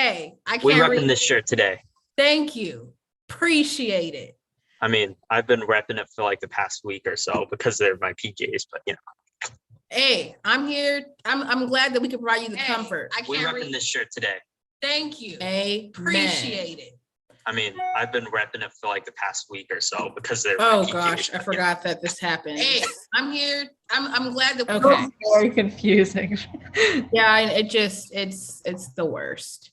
Hey, I can't We read. repping this shirt today. Thank you. Appreciate it. I mean, I've been repping it for like the past week or so because they're my PJs, but you know. Hey, I'm here. I'm glad that we can provide you the comfort. We repping this shirt today. Thank you. Appreciate it. I mean, I've been repping it for like the past week or so because they're Oh my PJs, gosh, I forgot that this happened. Hey, I'm here. I'm glad that Okay. Very confusing. Yeah, it's the worst.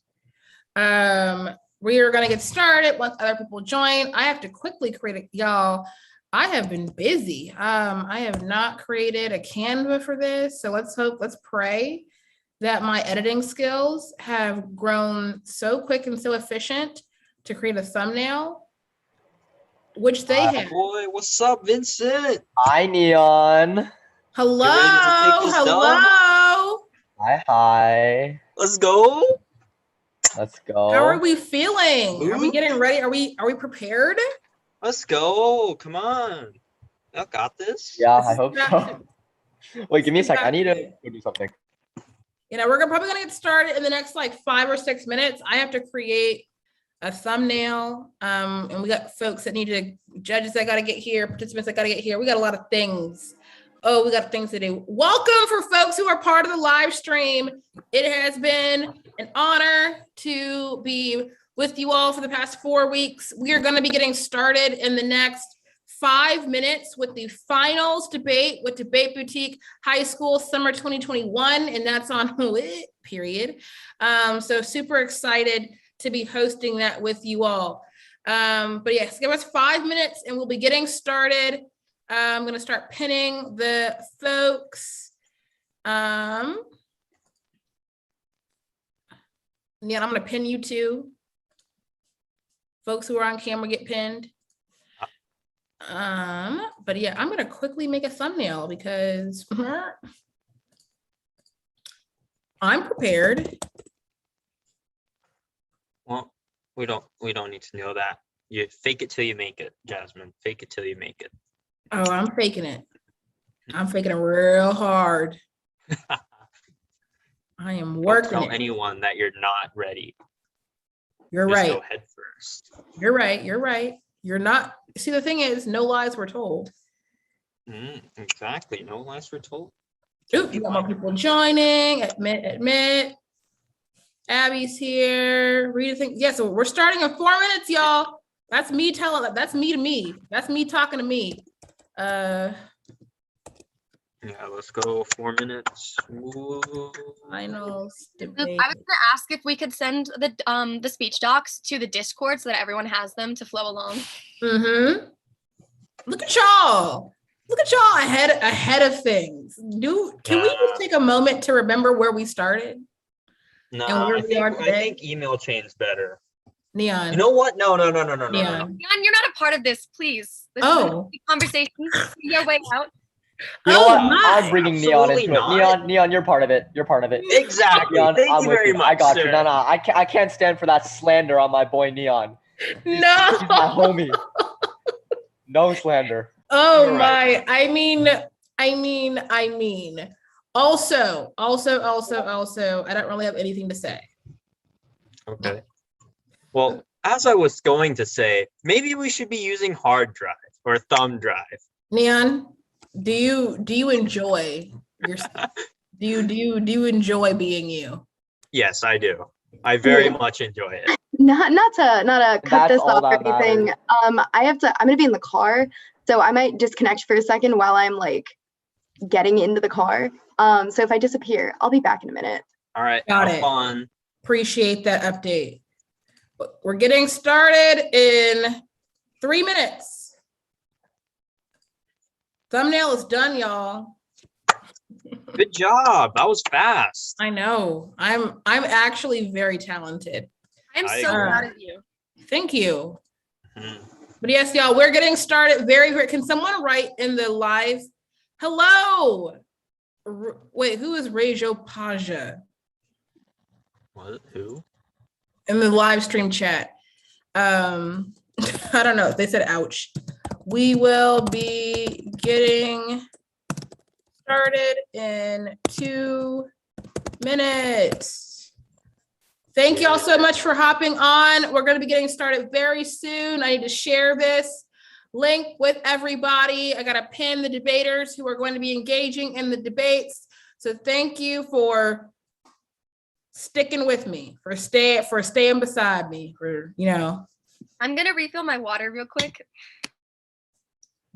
We are gonna get started once other people join. I have to quickly create it, y'all. I have been busy. I have not created a Canva for this, so let's pray that my editing skills have grown so quick and so efficient to create a thumbnail, which they have. Boy, what's up, Vincent? Hi, Neon. Hello, You ready to take this hello. Hi. Let's go. Let's go. How are we feeling? Are we getting ready? Are we prepared? Let's go. Come on. Y'all got this? Yeah, I hope so. Wait, give me a sec. I need to go do something. You know, we're probably gonna get started in the next like 5 or 6 minutes. I have to create a thumbnail. And we got folks that need to, judges that gotta get here, participants that gotta get here. We got a lot of things. Oh, we got things to do. Welcome for folks who are part of the live stream. It has been an honor to be with you all for the past 4 weeks. We are gonna be getting started in the next 5 minutes with the finals debate with Debate Boutique High School Summer 2021, and that's on period. So super excited to be hosting that with you all. But yes, give us 5 minutes and we'll be getting started. I'm gonna start pinning the folks. Yeah, I'm gonna pin you too. Folks who are on camera get pinned. But yeah, I'm gonna quickly make a thumbnail because I'm prepared. Well, we don't need to know that. You fake it till you make it, Jazmine. Fake it till you make it. Oh, I'm faking it. I'm faking it real hard. I am working. Don't tell anyone that you're not ready. You're Just right. go head first. You're right. You're right. You're not. See, the thing is, no lies were told. Exactly. No lies were told. Ooh, you got more people joining. Admit. Abby's here. Rita thinks, yeah, so we're starting in 4 minutes, y'all. That's me telling, that's me to me. That's me talking to me. Yeah, let's go 4 minutes. Finals debate. I was gonna ask if we could send the speech docs to the Discord so that everyone has them to flow along. Mm-hmm. Look at y'all. Look at y'all ahead of things. Can we just take a moment to remember where we started? No, I think email chain's better. Neon. You know what? No. Neon. Neon, you're not a part of this, please. This is a conversation. Your way out. You know what? My. I'm bringing Neon into it. Neon, you're part of it. You're part of it. Exactly. Neon, Thank you very much, I got sir. you. No, I can't stand for that slander on my boy Neon. He's my homie. No slander. Oh my! I mean. Also, I don't really have anything to say. Okay. Well, as I was going to say, maybe we should be using hard drive or thumb drive. Neon, do you enjoy yourself? do you enjoy being you? Yes, I do. I very much enjoy it. Not to cut this off or anything. Matters. I'm gonna be in the car, so I might disconnect for a second while I'm like getting into the car. So if I disappear, I'll be back in a minute. All right. Got have it. Fun. Appreciate that update. We're getting started in 3 minutes. Thumbnail is done, y'all. Good job. That was fast. I know. I'm actually very talented. I'm so proud of you. Thank you. Mm-hmm. But yes, y'all, we're getting started very, very. Can someone write in the live? Hello. Wait, who is Rejo Paja? What? Who? In the live stream chat. I don't know. They said ouch. We will be getting started in 2 minutes. Thank you all so much for hopping on. We're going to be getting started very soon. I need to share this link with everybody. I got to pin the debaters who are going to be engaging in the debates. So thank you for sticking with me, for staying beside me, for, you know. I'm gonna refill my water real quick.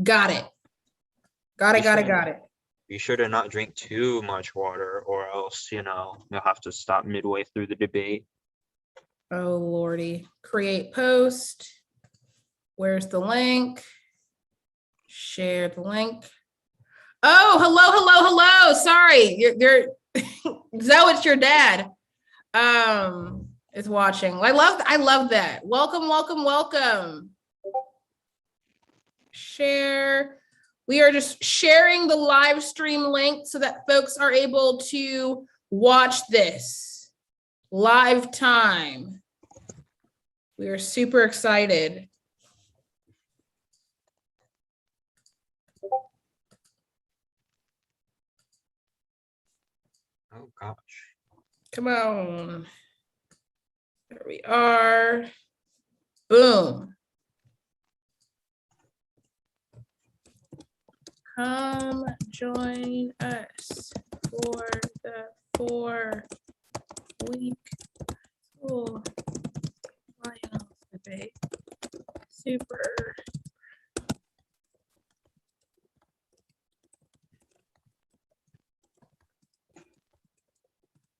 Got it. Got it. Be sure to not drink too much water, or else, you'll have to stop midway through the debate. Oh, Lordy. Create post. Where's the link? Share the link. Oh, hello. Sorry. You're Zoe, it's your dad. Is watching. I love that. Welcome. Share. We are just sharing the live stream link so that folks are able to watch this live time. We are super excited. Oh gosh. Come on. There we are. Boom. Come join us for the 4-week school finals debate. Super.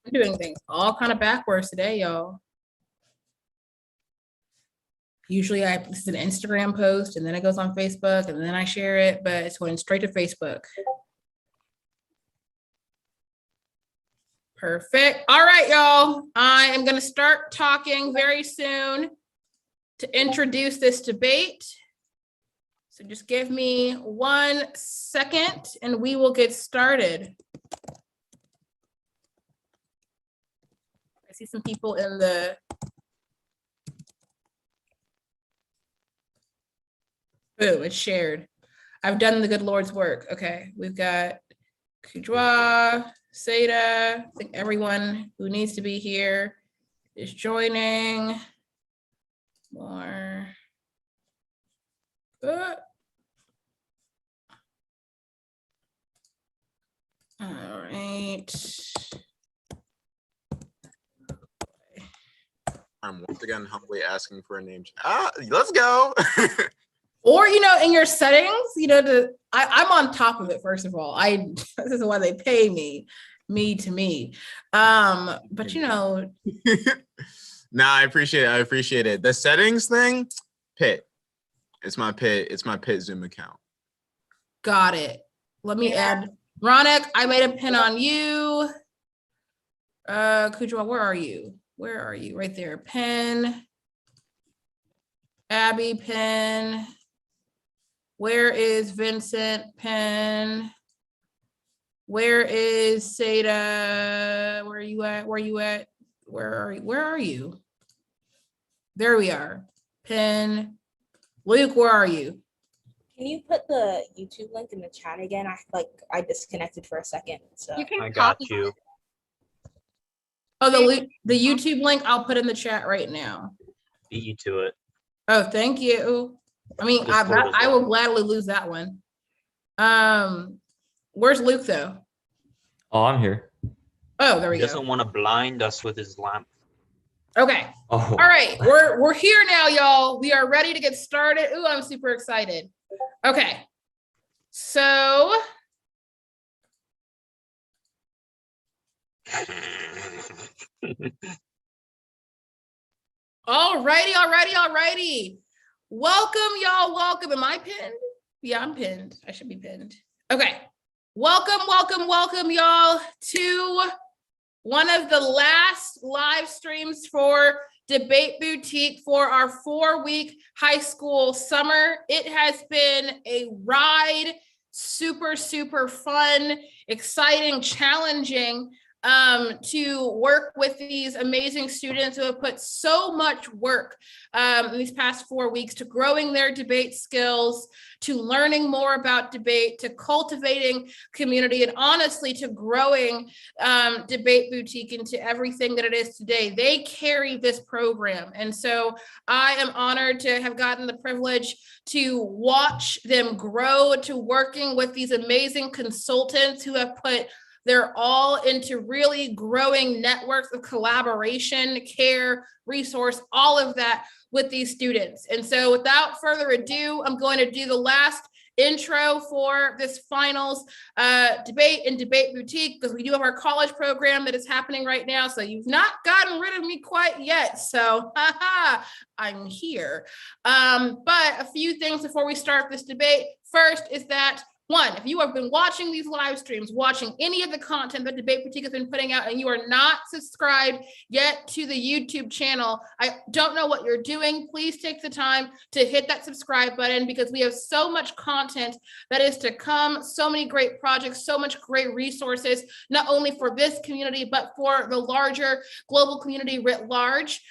I'm doing things all kind of backwards today, y'all. Usually this is an Instagram post and then it goes on Facebook and then I share it, but it's going straight to Facebook. Perfect. All right, y'all. I am going to start talking very soon to introduce this debate. So just give me 1 second and we will get started. I see some people in the Boom, it's shared. I've done the good Lord's work. Okay, we've got Kujwa, Seda. I think everyone who needs to be here is joining. More. All right. I'm once again humbly asking for a name. Let's go. Or, in your settings, I'm on top of it, first of all. This is why they pay me. But Nah, I appreciate it. The settings thing, Pitt. It's my Pitt Zoom account. Got it. Let me add Ronak, I made a pin on you. Kujwa, where are you? Right there. Pin. Abby, pin. Where is Vincent? Pin. Where is Seda? Where are you at? Where are you? There we are. Pin. Luke, where are you? Can you put the YouTube link in the chat again? I disconnected for a second. So You can I got copy you. Oh, the YouTube link I'll put in the chat right now. Beat you to it. Oh, thank you. I mean, I will gladly lose that one. Where's Luke though? Oh, I'm here. Oh, there we He go. doesn't want to blind us with his lamp. Okay. Oh. All right. We're here now, y'all. We are ready to get started. Ooh, I'm super excited. Okay. So Alrighty. Welcome, y'all. Welcome. Am I pinned? Yeah, I'm pinned. I should be pinned. Okay. Welcome, y'all, to one of the last live streams for Debate Boutique for our 4-week high school summer. It has been a ride, super fun, exciting, challenging. to work with these amazing students who have put so much work in these past 4 weeks to growing their debate skills, to learning more about debate, to cultivating community, and honestly to growing Debate Boutique into everything that it is today. They carry this program. And so I am honored to have gotten the privilege to watch them grow, to working with these amazing consultants who have put their all into really growing networks of collaboration, care, resource, all of that with these students. And so without further ado, I'm going to do the last intro for this finals debate in Debate Boutique, because we do have our college program that is happening right now. So you've not gotten rid of me quite yet. So I'm here. But a few things before we start this debate. First is that, one, if you have been watching these live streams, watching any of the content that Debate Boutique has been putting out, and you are not subscribed yet to the YouTube channel, I don't know what you're doing. Please take the time to hit that subscribe button, because we have so much content that is to come, so many great projects, so much great resources, not only for this community, but for the larger global community writ large.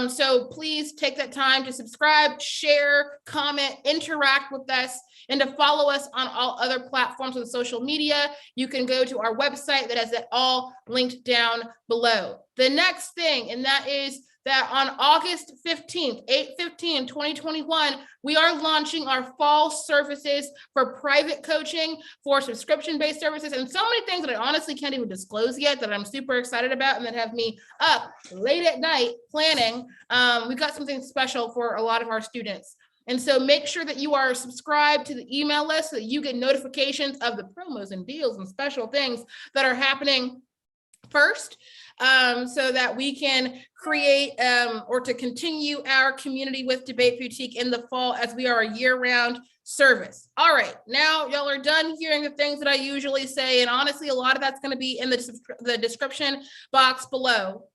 So please take that time to subscribe, share, comment, interact with us, and to follow us on all other platforms of social media. You can go to our website that has it all linked down below. The next thing, and that is that on August 15th, 8/15/2021, we are launching our fall services for private coaching, for subscription-based services, and so many things that I honestly can't even disclose yet that I'm super excited about and that have me up late at night planning. We've got something special for a lot of our students. And so make sure that you are subscribed to the email list so that you get notifications of the promos and deals and special things that are happening first, so that we can create or to continue our community with Debate Boutique in the fall, as we are a year-round service. All right, now y'all are done hearing the things that I usually say, and honestly, a lot of that's going to be in the description box below.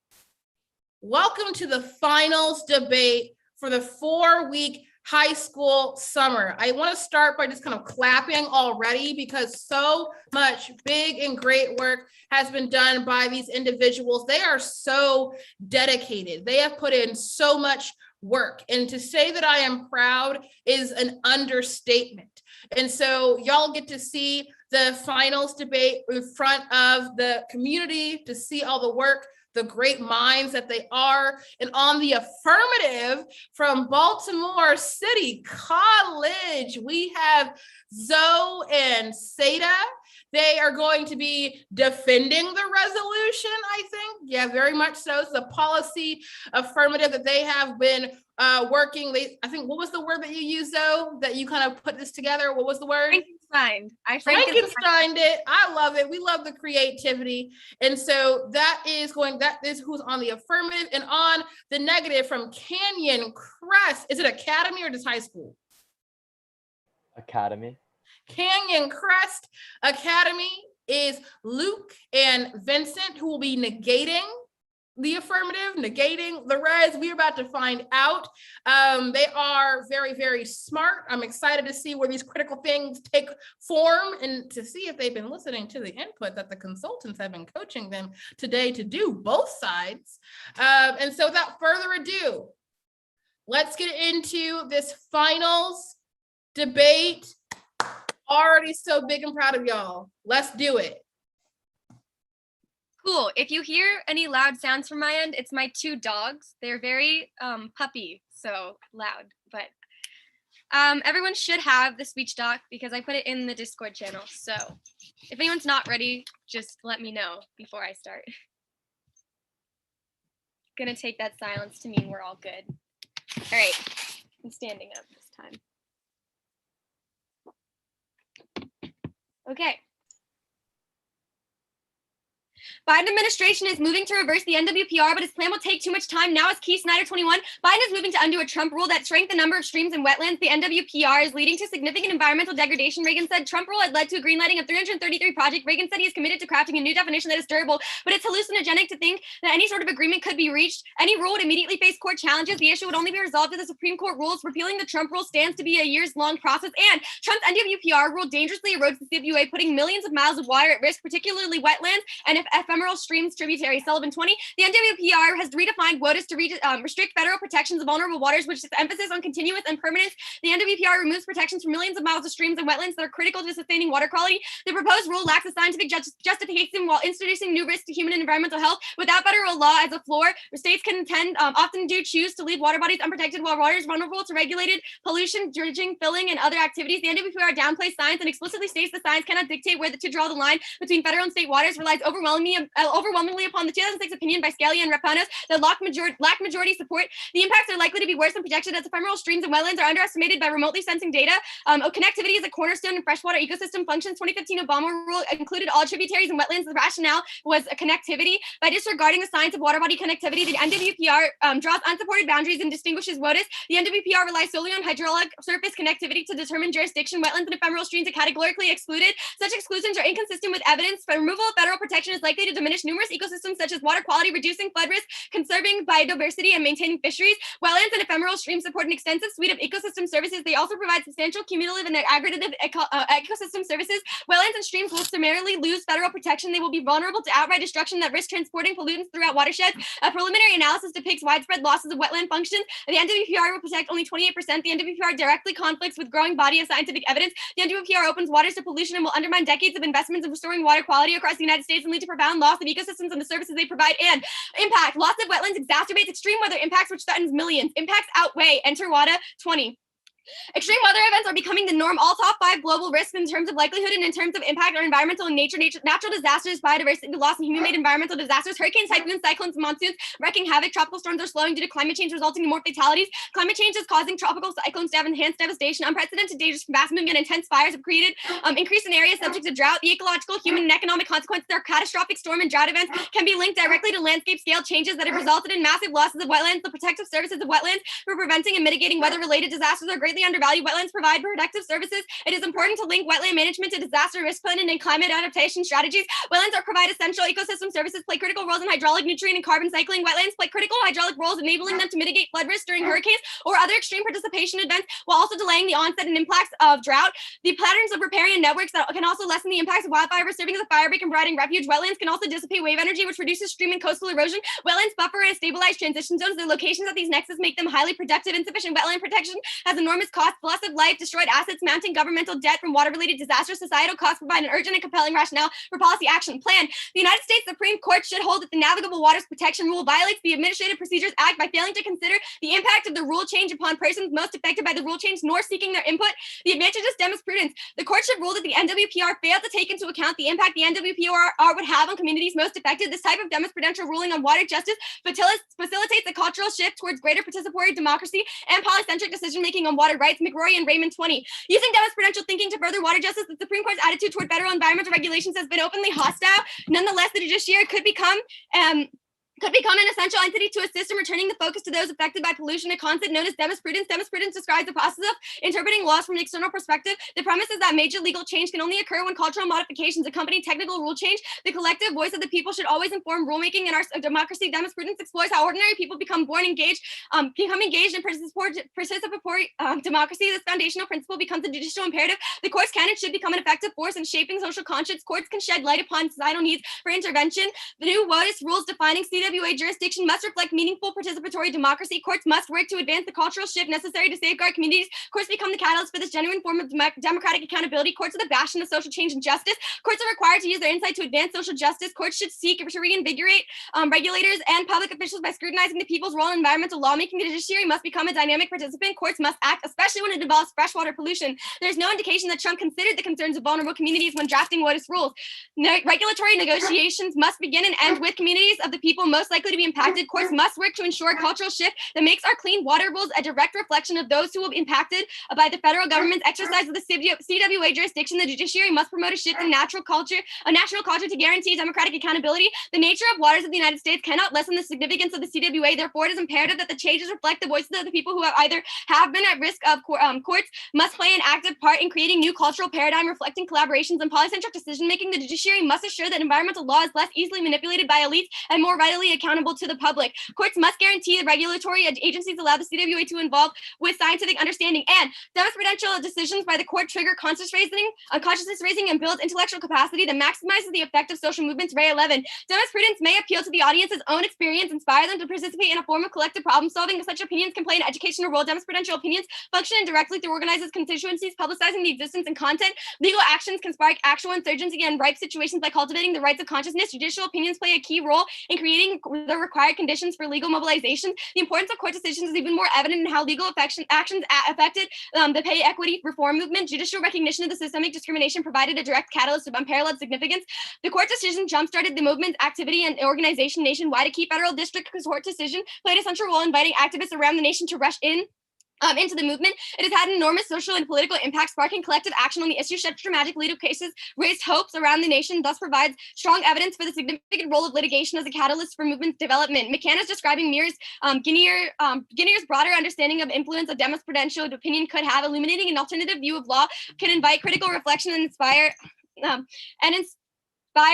Welcome to the finals debate for the 4-week high school summer. I want to start by just kind of clapping already, because so much big and great work has been done by these individuals. They are so dedicated. They have put in so much work. And to say that I am proud is an understatement. And so y'all get to see the finals debate in front of the community, to see all the work, the great minds that they are. And on the affirmative from Baltimore City College, we have Zoe and Seda. They are going to be defending the resolution, I think. Yeah, very much so. It's a policy affirmative that they have been working. I think, what was the word that you used, Zoe, that you kind of put this together? What was the word? Frankensteined it. I love it. We love the creativity. And so that is who's on the affirmative. And on the negative from Canyon Crest, is it academy or just high school? Academy. Canyon Crest Academy is Luke and Vincent, who will be negating the affirmative, negating the res. We're about to find out. They are very, very smart. I'm excited to see where these critical things take form, and to see if they've been listening to the input that the consultants have been coaching them today to do both sides. And so without further ado, let's get into this finals debate. Already so big and proud of y'all. Let's do it. Cool. If you hear any loud sounds from my end, it's my 2 dogs. They're very puppy, so loud. But everyone should have the speech doc, because I put it in the Discord channel. So if anyone's not ready, just let me know before I start. Gonna take that silence to mean we're all good. All right, I'm standing up this time. Okay. Biden administration is moving to reverse the NWPR, but his plan will take too much time. Now, as Keith Snyder 21, Biden is moving to undo a Trump rule that shrank the number of streams and wetlands. The NWPR is leading to significant environmental degradation, Reagan said. Trump rule had led to a greenlighting of 333 projects. Reagan said he is committed to crafting a new definition that is durable, but it's hallucinogenic to think that any sort of agreement could be reached. Any rule would immediately face court challenges. The issue would only be resolved if the Supreme Court rules. Repealing the Trump rule stands to be a years-long process, and Trump's NWPR rule dangerously erodes the CWA, putting millions of miles of water at risk, particularly wetlands. And if ephemeral streams tributaries. Sullivan 20. The NWPR has redefined WOTUS to restrict federal protections of vulnerable waters, which is emphasis on continuous and permanence. The NWPR removes protections for millions of miles of streams and wetlands that are critical to sustaining water quality. The proposed rule lacks a scientific justification while introducing new risks to human and environmental health. Without federal law as a floor, states can often choose to leave water bodies unprotected while water is vulnerable to regulated pollution, dredging, filling, and other activities. The NWPR downplays science and explicitly states the science cannot dictate where to draw the line between federal and state waters, relies overwhelmingly upon the 2006 opinion by Scalia and Rapanos that lack majority support. The impacts are likely to be worse than projected as ephemeral streams and wetlands are underestimated by remotely sensing data. Connectivity is a cornerstone in freshwater ecosystem functions. 2015 Obama rule included all tributaries and wetlands. The rationale was a connectivity. By disregarding the science of water body connectivity, the NWPR draws unsupported boundaries and distinguishes WOTUS. The NWPR relies solely on hydraulic surface connectivity to determine jurisdiction. Wetlands and ephemeral streams are categorically excluded. Such exclusions are inconsistent with evidence. But removal of federal protection is likely to diminish numerous ecosystems such as water quality, reducing flood risk, conserving biodiversity, and maintaining fisheries. Wetlands and ephemeral streams support an extensive suite of ecosystem services. They also provide substantial cumulative and aggregative ecosystem services. Wetlands and streams will summarily lose federal protection. They will be vulnerable to outright destruction that risks transporting pollutants throughout watersheds. A preliminary analysis depicts widespread losses of wetland functions. The NWPR will protect only 28%. The NWPR directly conflicts with growing body of scientific evidence. The NWPR opens waters to pollution and will undermine decades of investments in restoring water quality across the United States and lead to profound loss of ecosystems and the services they provide. And impact. Loss of wetlands exacerbates extreme weather impacts, which threatens millions. Impacts outweigh. Enter WADA 20. Extreme weather events are becoming the norm. All top 5 global risks in terms of likelihood and in terms of impact are environmental and natural disasters, biodiversity loss, and human-made environmental disasters. Hurricanes, typhoons, cyclones, and monsoons wreaking havoc. Tropical storms are slowing due to climate change, resulting in more fatalities. Climate change is causing tropical cyclones to have enhanced devastation. Unprecedented dangers from fast moving and intense fires have created increase in areas subject to drought. The ecological, human, and economic consequences of catastrophic storm and drought events can be linked directly to landscape scale changes that have resulted in massive losses of wetlands. The protective services of wetlands for preventing and mitigating weather-related disasters are greatly undervalued. Wetlands provide protective services. It is important to link wetland management to disaster risk planning and climate adaptation strategies. Wetlands provide essential ecosystem services, play critical roles in hydraulic, nutrient, and carbon cycling. Wetlands play critical hydraulic roles, enabling them to mitigate flood risk during hurricanes or other extreme precipitation events, while also delaying the onset and impacts of drought. The patterns of riparian networks that can also lessen the impacts of wildfire, serving as a fire break and providing refuge. Wetlands can also dissipate wave energy, which reduces stream and coastal erosion. Wetlands buffer and stabilize transition zones. Their locations at these nexus make them highly productive. Insufficient wetland protection has enormous costs, loss of life, destroyed assets, mounting governmental debt from water-related disasters. Societal costs provide an urgent and compelling rationale for policy action. Plan. The United States Supreme Court should hold that the Navigable Waters Protection Rule violates the Administrative Procedures Act by failing to consider the impact of the rule change upon persons most affected by the rule change, nor seeking their input. The advantageous jurisprudence. The court should rule that the NWPR failed to take into account the impact the NWPR would have on communities most affected. This type of jurisprudential ruling on water justice facilitates a cultural shift towards greater participatory democracy and polycentric decision-making on water rights. McRory and Raymond 20. Using jurisprudential thinking to further water justice, the Supreme Court's attitude toward federal environmental regulations has been openly hostile. Nonetheless, the judiciary could become an essential entity to assist in returning the focus to those affected by pollution, a concept known as jurisprudence. Jurisprudence describes the process of interpreting laws from an external perspective. The premise is that major legal change can only occur when cultural modifications accompany technical rule change. The collective voice of the people should always inform rulemaking in our democracy. Jurisprudence explores how ordinary people become engaged in participatory democracy. This foundational principle becomes a judicial imperative. The courts can and should become an effective force in shaping social conscience. Courts can shed light upon societal needs for intervention. The new WOTUS rules defining CWA jurisdiction must reflect meaningful participatory democracy. Courts must work to advance the cultural shift necessary to safeguard communities. Courts become the catalyst for this genuine form of democratic accountability. Courts are the bastion of social change and justice. Courts are required to use their insight to advance social justice. Courts should seek to reinvigorate regulators and public officials by scrutinizing the people's role in environmental lawmaking. The judiciary must become a dynamic participant. Courts must act, especially when it involves freshwater pollution. There's no indication that Trump considered the concerns of vulnerable communities when drafting WOTUS rules. Regulatory negotiations must begin and end with communities of the people most likely to be impacted. Courts must work to ensure a cultural shift that makes our clean water rules a direct reflection of those who will be impacted by the federal government's exercise of the CWA jurisdiction. The judiciary must promote a shift in national culture to guarantee democratic accountability. The nature of waters of the United States cannot lessen the significance of the CWA. Therefore, it is imperative that the changes reflect the voices of the people who have been at risk of courts must play an active part in creating new cultural paradigm reflecting collaborations and polycentric decision making. The judiciary must assure that environmental law is less easily manipulated by elites and more readily transparently accountable to the public. Courts must guarantee the regulatory agencies allow the CWA to involve with scientific understanding, and jurisprudential decisions by the court trigger consciousness raising and build intellectual capacity that maximizes the effect of social movements. Ray 11. Jurisprudence may appeal to the audience's own experience, inspire them to participate in a form of collective problem solving. Such opinions can play an educational role. Jurisprudential opinions function indirectly through organized constituencies, publicizing the existence and content. Legal actions can spark actual insurgency and ripe situations by cultivating the rights of consciousness. Judicial opinions play a key role in creating the required conditions for legal mobilization. The importance of court decisions is even more evident in how legal actions affected the pay equity reform movement. Judicial recognition of the systemic discrimination provided a direct catalyst of unparalleled significance. The court decision jump-started the movement's activity and organization nationwide. A key federal district court decision played a central role in inviting activists around the nation to rush into the movement. It has had enormous social and political impact, sparking collective action on the issue. Such dramatic legal cases raised hopes around the nation, thus provides strong evidence for the significant role of litigation as a catalyst for movement development. McCann is describing Guinier's broader understanding of influence of jurisprudential opinion could have, illuminating an alternative view of law, can invite critical reflection and inspire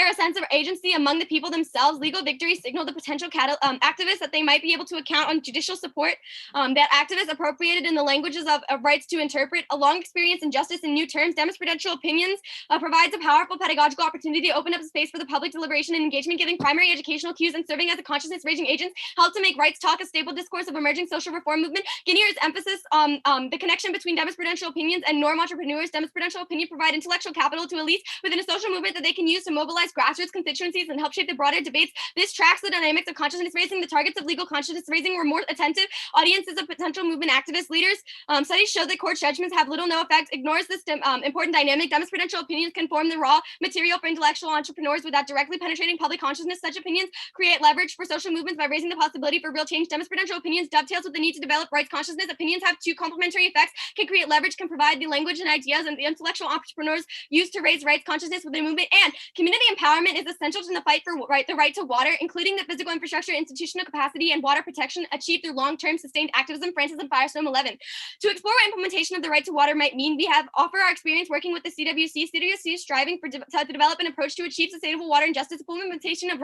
a sense of agency among the people themselves. Legal victories signal the potential activists that they might be able to account on judicial support that activists appropriated in the languages of rights to interpret a long experience in justice in new terms. Jurisprudential opinions provides a powerful pedagogical opportunity to open up space for the public deliberation and engagement, giving primary educational cues and serving as a consciousness-raising agents, help to make rights talk a stable discourse of emerging social reform movement. Guinier's emphasis on the connection between jurisprudential opinions and norm entrepreneurs. Jurisprudential opinion provide intellectual capital to elites within a social movement that they can use to mobilize grassroots constituencies and help shape the broader debates. This tracks the dynamics of consciousness raising. The targets of legal consciousness raising were more attentive audiences of potential movement activist leaders. Studies show that court judgments have little no effect, ignores this important dynamic. Jurisprudential opinions can form the raw material for intellectual entrepreneurs without directly penetrating public consciousness. Such opinions create leverage for social movements by raising the possibility for real change. Jurisprudential opinions dovetails with the need to develop rights consciousness. Opinions have two complementary effects, can create leverage, can provide the language and ideas and the intellectual entrepreneurs use to raise rights consciousness within a movement, and community empowerment is essential to the fight for the right to water, including the physical infrastructure, institutional capacity, and water protection achieved through long-term sustained activism. Francis and Firestone 11. To explore what implementation of the right to water might mean, we have offer our experience working with the CWC. CWC is striving to develop an approach to achieve sustainable water and justice. Full implementation of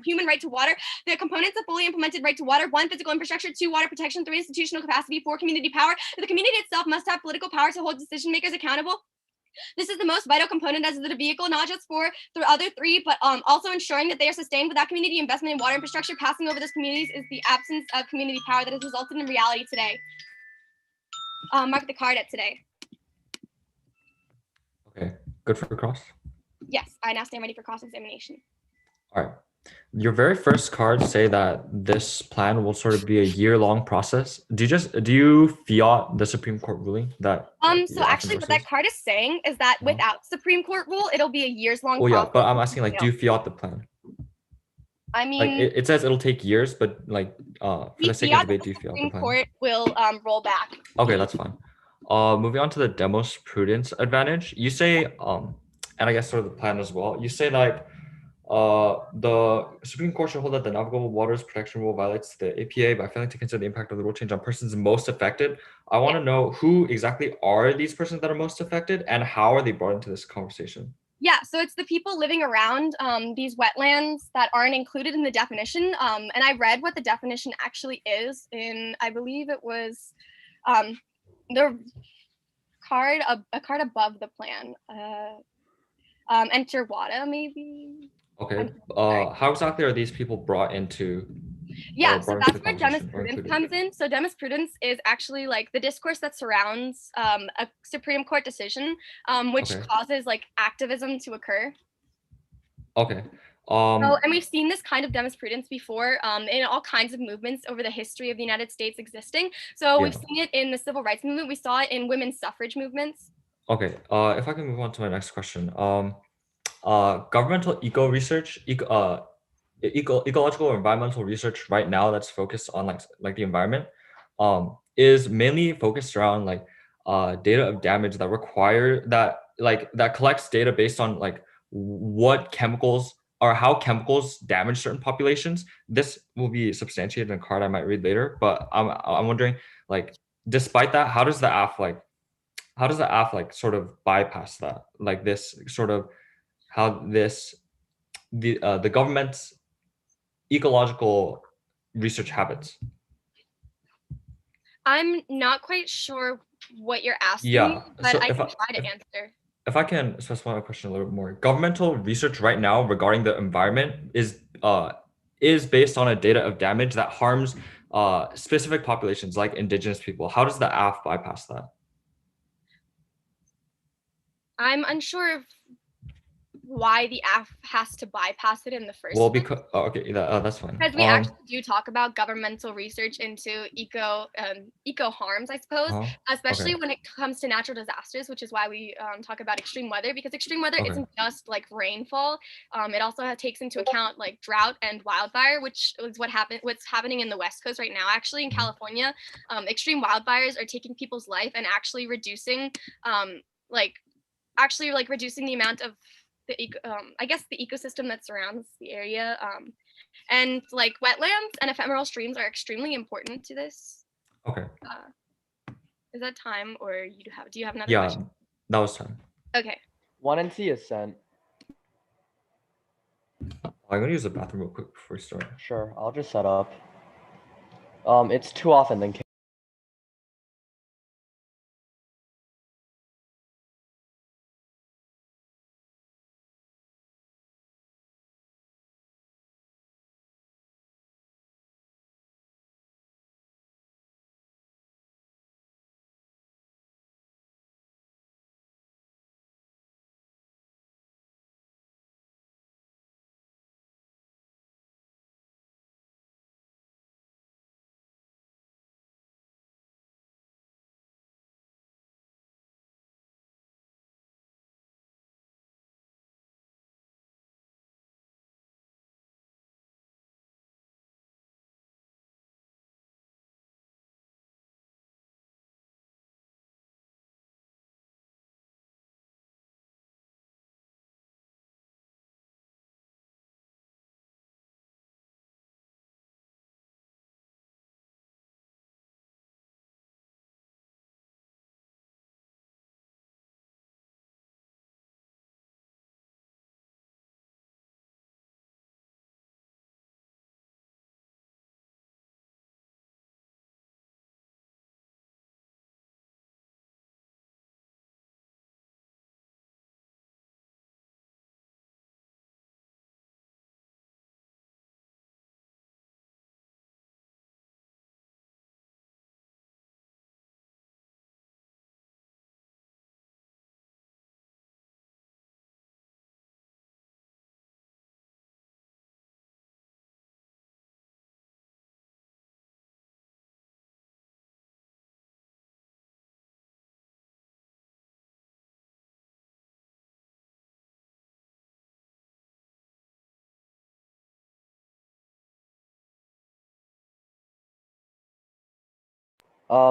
human right to water. The components of fully implemented right to water: 1, physical infrastructure; 2, water protection; 3, institutional capacity; 4, community power. The community itself must have political power to hold decision makers accountable. This is the most vital component as the vehicle, not just for the other 3, but also ensuring that they are sustained. Without community investment in water infrastructure, passing over those communities is the absence of community power that has resulted in reality today. Mark the card at today. Okay, good for cross. Yes, I now stand ready for cross-examination. All right. Your very first cards say that this plan will sort of be a year-long process. Do you fiat the Supreme Court ruling that? So actually, what that card is saying is that without Supreme Court rule, it'll be a years-long process. Yeah, but I'm asking, like, do you fiat the plan? I mean, like it says it'll take years, but like for the sake of debate, do you fiat the Supreme plan? Court will roll back. Okay, that's fine. Moving on to the demos prudence advantage, you say, and I guess sort of the plan as well. You say like, the Supreme Court should hold that the Navigable Waters Protection Rule violates the APA by failing to consider the impact of the rule change on persons most affected. I want to know who exactly are these persons that are most affected, and how are they brought into this conversation? Yeah, so it's the people living around these wetlands that aren't included in the definition. And I read what the definition actually is in, I believe it was the card, a card above the plan. Enter WADA, maybe. Okay. How exactly are these people brought into? Yeah, so that's where jurisprudence comes in. So jurisprudence is actually like the discourse that surrounds a Supreme Court decision, which causes like activism to occur. Okay. And we've seen this kind of jurisprudence before in all kinds of movements over the history of the United States existing. So we've seen it in the civil rights movement. We saw it in women's suffrage movements. Okay. If I can move on to my next question. Governmental ecological or environmental research right now that's focused on like the environment is mainly focused around like data of damage that require that collects data based on like what chemicals or how chemicals damage certain populations. This will be substantiated in a card I might read later, but I'm wondering, like, despite that, how does the AF sort of bypass that, like this sort of how this the government's ecological research habits? I'm not quite sure what you're asking, Yeah, but so I if can I try to answer. if I can specify my question a little bit more, governmental research right now regarding the environment is based on a data of damage that harms specific populations like indigenous people. How does the AF bypass that? I'm unsure of why the app has to bypass it in the first Well, place. because okay, that's fine. Because we actually do talk about governmental research into eco harms, I suppose, especially when it comes to natural disasters, which is why we talk about extreme weather, because extreme weather isn't just like rainfall. It also takes into account like drought and wildfire, which is what's happening in the West Coast right now. Actually, in California, extreme wildfires are taking people's life and actually reducing reducing the amount of I guess the ecosystem that surrounds the area. And like wetlands and ephemeral streams are extremely important to this. Okay. Is that time, or do you have another Yeah, question? that was time. Okay. 1NC is sent. I'm gonna use the bathroom real quick before we start. Sure, I'll just set up. It's too often than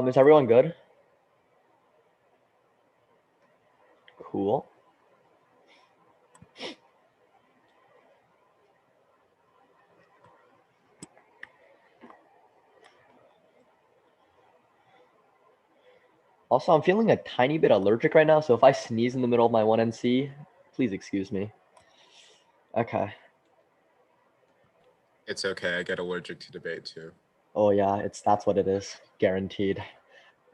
is everyone good? Cool. Also, I'm feeling a tiny bit allergic right now, so if I sneeze in the middle of my 1NC, please excuse me. Okay. It's okay. I get allergic to debate too. Oh yeah, that's what it is. Guaranteed.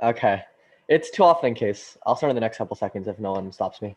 Okay. It's too often in case. I'll start in the next couple seconds if no one stops me.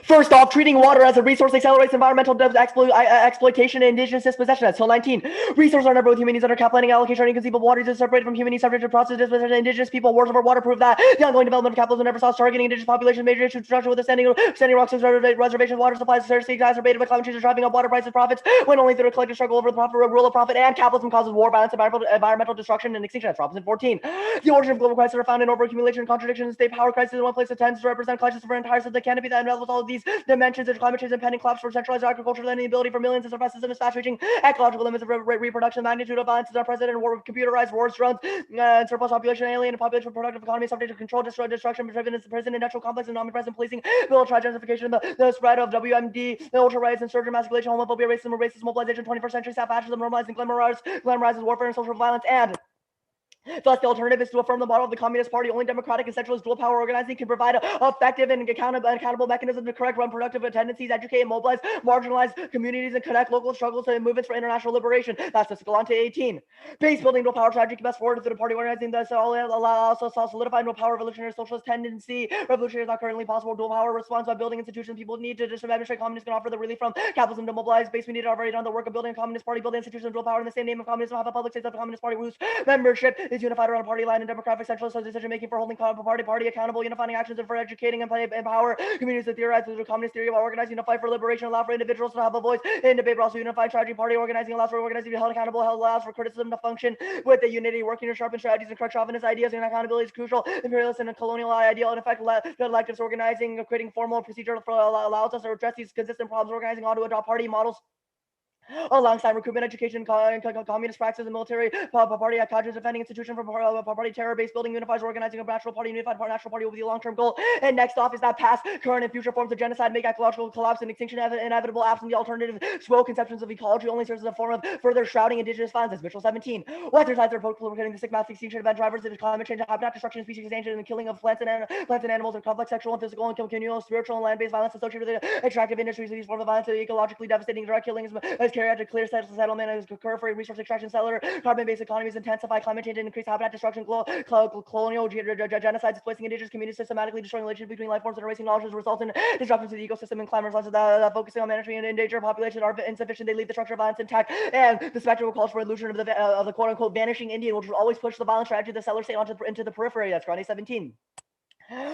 First off, treating water as a resource accelerates environmental exploitation and indigenous dispossession. That's till 19. Resources are never with human needs under cap planning allocation or inconceivable water is separated from human needs subject to process dispossession. Indigenous people wars over water prove that the ongoing development of capitalism never stops targeting indigenous populations. Major issue destruction with the standing rocks reservations, water supplies, scarcity exacerbated by climate change, driving up water prices, profits. When only through a collective struggle over the rule of profit and capitalism causes war, violence, environmental destruction, and extinction. That's Proposition 14. The origin of global crises are found in overaccumulation and contradiction in state power crisis in one place that tends to represent crisis for entire so the canopy that envelops all of these dimensions of climate change, impending collapse for centralized agriculture, and the ability for millions to surpass systems fast reaching ecological limits of reproduction, magnitude of violence is unprecedented, war with computerized wars, drones, and surplus population, alien population, productive economy, subject to control, destruction, driven into prison, industrial complex, and omnipresent policing, military gentrification, the spread of WMD, the ultra rights, insurgent masculation, homophobia, racism, racist mobilization, 21st century fascism, normalizing glamorizes warfare and social violence, and Thus, the alternative is to affirm the model of the Communist Party. Only democratic and centralist dual power organizing can provide effective and accountable mechanisms to correct unproductive tendencies, educate and mobilize marginalized communities, and connect local struggles and movements for international liberation. That's Escalante 18. Base building dual power strategy can best forward through the party organizing that also solidify dual power revolutionary socialist tendency. Revolution is not currently possible. Dual power responds by building institutions people need to demonstrate communists can offer the relief from capitalism to mobilize base. We need to already done the work of building a communist party, building institutions of dual power in the same name of communism, have a public state of the Communist Party whose membership is unified around party line and democratic centralist decision making for holding party accountable, unifying actions and for educating and empower communities to theorize through the communist theory about organizing to fight for liberation, allow for individuals to have a voice in debate, but also unified strategy. Party organizing allows for organizing to be held accountable, allows for criticism to function with the unity, working to sharpen strategies and correct chauvinist ideas, and accountability is crucial. Imperialist and colonial ideal, in effect, electives organizing, creating formal procedure allows us to address these consistent problems, organizing on to adopt party models alongside recruitment, education, communist practices, and military party cadres, defending institution from party terror, base building, unifies organizing a national party, unified national party with the long-term goal. And next off is that past, current, and future forms of genocide make ecological collapse and extinction inevitable. Absent the alternative, slow conceptions of ecology only serves as a form of further shrouding indigenous violence. As Mitchell 17. Western sides are proclaiming the sick mass extinction event drivers of climate change, habitat destruction, species extinction, and the killing of plants and animals, and complex sexual and physical and continual spiritual and land-based violence associated with the extractive industries. These forms of violence are ecologically devastating. Direct killings as carried out to clear settlement as occur for resource extraction, cellular carbon-based economies, intensify climate change, and increase habitat destruction, colonial genocides, displacing indigenous communities, systematically destroying relations between life forms and erasing knowledge, result in disruptions to the ecosystem and climate responses that focusing on managing and endangered population are insufficient. They leave the structure of violence intact, and the spectrum calls for illusion of the quote-unquote vanishing Indian, which will always push the violent strategy of the settler state into the periphery. That's Grande 17.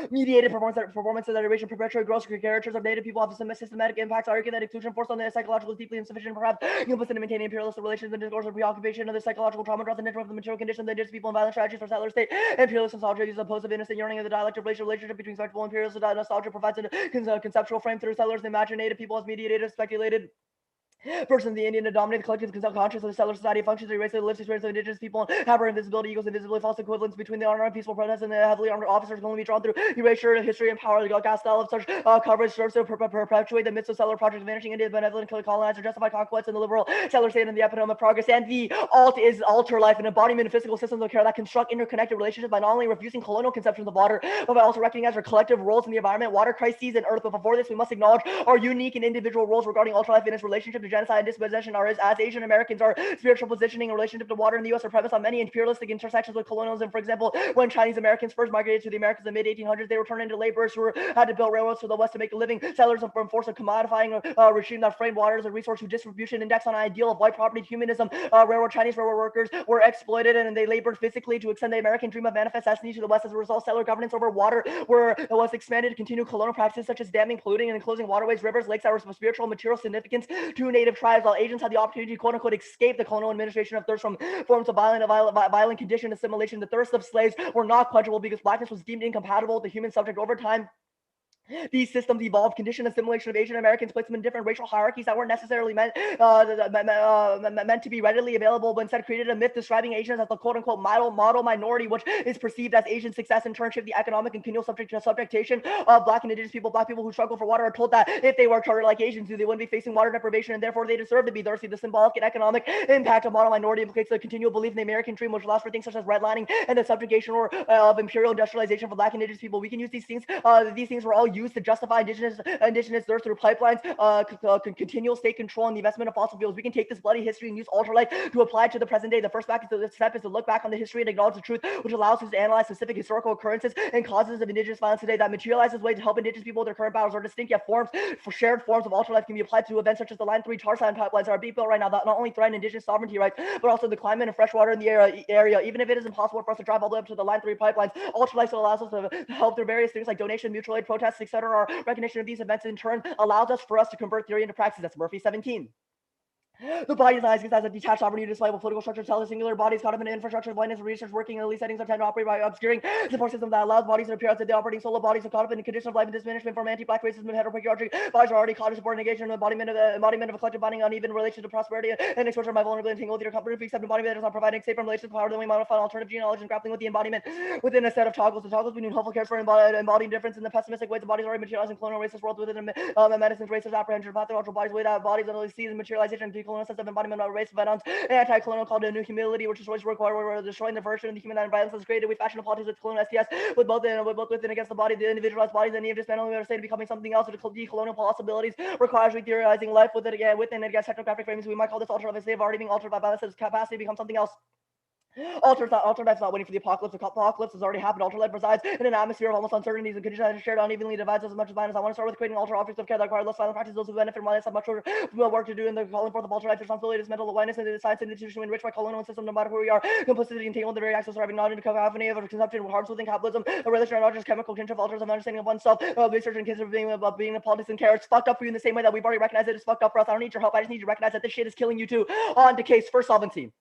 Mediated performance and iteration perpetuate gross caricatures of native people have some systematic impacts. Argue that exclusion forced on the psychological is deeply insufficient, perhaps implicit in maintaining imperialist relations and discourse of preoccupation of the psychological trauma draws the nature of the material condition of the indigenous people and violent strategies for settler state. Imperialist nostalgia is opposed of innocent yearning of the dialectic relationship between spectacle and imperialist nostalgia provides a conceptual frame through settlers and imagine native people as mediated, speculated person of the Indian to dominate the collective conscious of the settler society functions to erase the lived experience of indigenous people, have our invisibility equals invisibility, false equivalence between the unarmed peaceful protests and the heavily armed officers can only be drawn through erasure, history, and power. The gas style of such coverage serves to perpetuate the myths of settler projects vanishing India, benevolent colonizer, justify conquest, and the liberal settler state and the epitome of progress. And the alt is alter life, an embodiment of physical systems of care that construct interconnected relationships by not only refusing colonial conceptions of water, but by also recognizing our collective roles in the environment, water, crises, and earth. But before this, we must acknowledge our unique and individual roles regarding ultralife in its relationship to genocide and dispossession. As Asian Americans, our spiritual positioning in relationship to water in the U.S. are premised on many imperialistic intersections with colonialism. For example, when Chinese Americans first migrated to the Americas in the mid-1800s, they were turned into laborers who had to build railroads to the West to make a living. Settlers from force of commodifying regime that framed water as a resource whose distribution index on an ideal of white property humanism. Chinese railroad workers were exploited and they labored physically to extend the American dream of manifest destiny to the West. As a result, settler governance over water was expanded to continue colonial practices such as damming, polluting, and enclosing waterways, rivers, lakes that were of spiritual and material significance to native tribes, while Asians had the opportunity to quote-unquote escape the colonial administration of thirst from forms of violent condition assimilation. The thirst of slaves were not quenchable because blackness was deemed incompatible with the human subject. Over time, these systems evolved, conditioned assimilation of Asian Americans, placed them in different racial hierarchies that weren't necessarily meant to be readily available, but instead created a myth describing Asians as the quote-unquote model minority, which is perceived as Asian success. In turn, shift the economic and continual subjectation of Black and Indigenous people. Black people who struggle for water are told that if they work harder like Asians do, they wouldn't be facing water deprivation, and therefore they deserve to be thirsty. The symbolic and economic impact of model minority implicates the continual belief in the American dream, which allows for things such as redlining and the subjugation of imperial industrialization for Black and Indigenous people. We can use these things. These things were all used to justify indigenous thirst through pipelines, continual state control, and the investment of fossil fuels. We can take this bloody history and use ultralife to apply it to the present day. The first step is to look back on the history and acknowledge the truth, which allows us to analyze specific historical occurrences and causes of indigenous violence today that materializes ways to help indigenous people with their current battles. Or distinct yet shared forms of ultralife can be applied to events such as the Line 3 tar sand pipelines that are being built right now that not only threaten indigenous sovereignty rights, but also the climate and fresh water in the area. Even if it is impossible for us to drive all the way up to the Line 3 pipelines, ultralife still allows us to help through various things like donation, mutual aid, protests, etc. Our recognition of these events in turn allows us to convert theory into practice. That's Murphy 17. The body is not as a detached sovereign unit displayable political structure, tell the singular bodies caught up in infrastructure, blindness, research, working in elite settings that tend to operate by obscuring support system that allows bodies to appear as the operating solo bodies are caught up in the condition of life and diminishment from anti-black racism and heteropatriarchy. Bodies are already caught in support negation, embodiment of a collective binding uneven relation to prosperity and exposure of my vulnerability and tangle with your comfort. Except embodiment that does not provide an escape from relations to power, then we modify alternative genealogy and grappling with the embodiment within a set of toggles. The toggles between hopeful cares for embodying difference in the pessimistic ways the bodies are materializing colonial racist world within medicine's racist apprehension of pathological bodies, way that bodies only sees materialization and decolonial sense of embodiment of race violence, and anti-colonial called a new humility, which is always required where we're destroying the version of the human that violence is created. We fashion a politics with colonial STS, with both within against the body, the individualized bodies, and the dismantling of state becoming something else. The decolonial possibilities requires re-theorizing life within and against technographic frames. We might call this altered life. They have already been altered by violence. Its capacity to become something else. Altered life's not waiting for the apocalypse. The apocalypse has already happened. Altered life resides in an atmosphere of almost uncertainties and conditions that are shared unevenly divides us as much as violence. I want to start with creating altered objects of care that require less violent practices. Those who benefit from violence have much work to do in the calling forth of altered life, responsibility, dismantle awareness, and the science institution enriched by colonial system, no matter who we are. Complicity entangled the very access surviving not into cacophony of consumption, harms within capitalism, a religion, not just chemical kinship, alters of understanding of oneself, research and kids of being a politics and care. It's fucked up for you in the same way that we've already recognized it. It's fucked up for us. I don't need your help. I just need you to recognize that this shit is killing you too. On to case for solvency.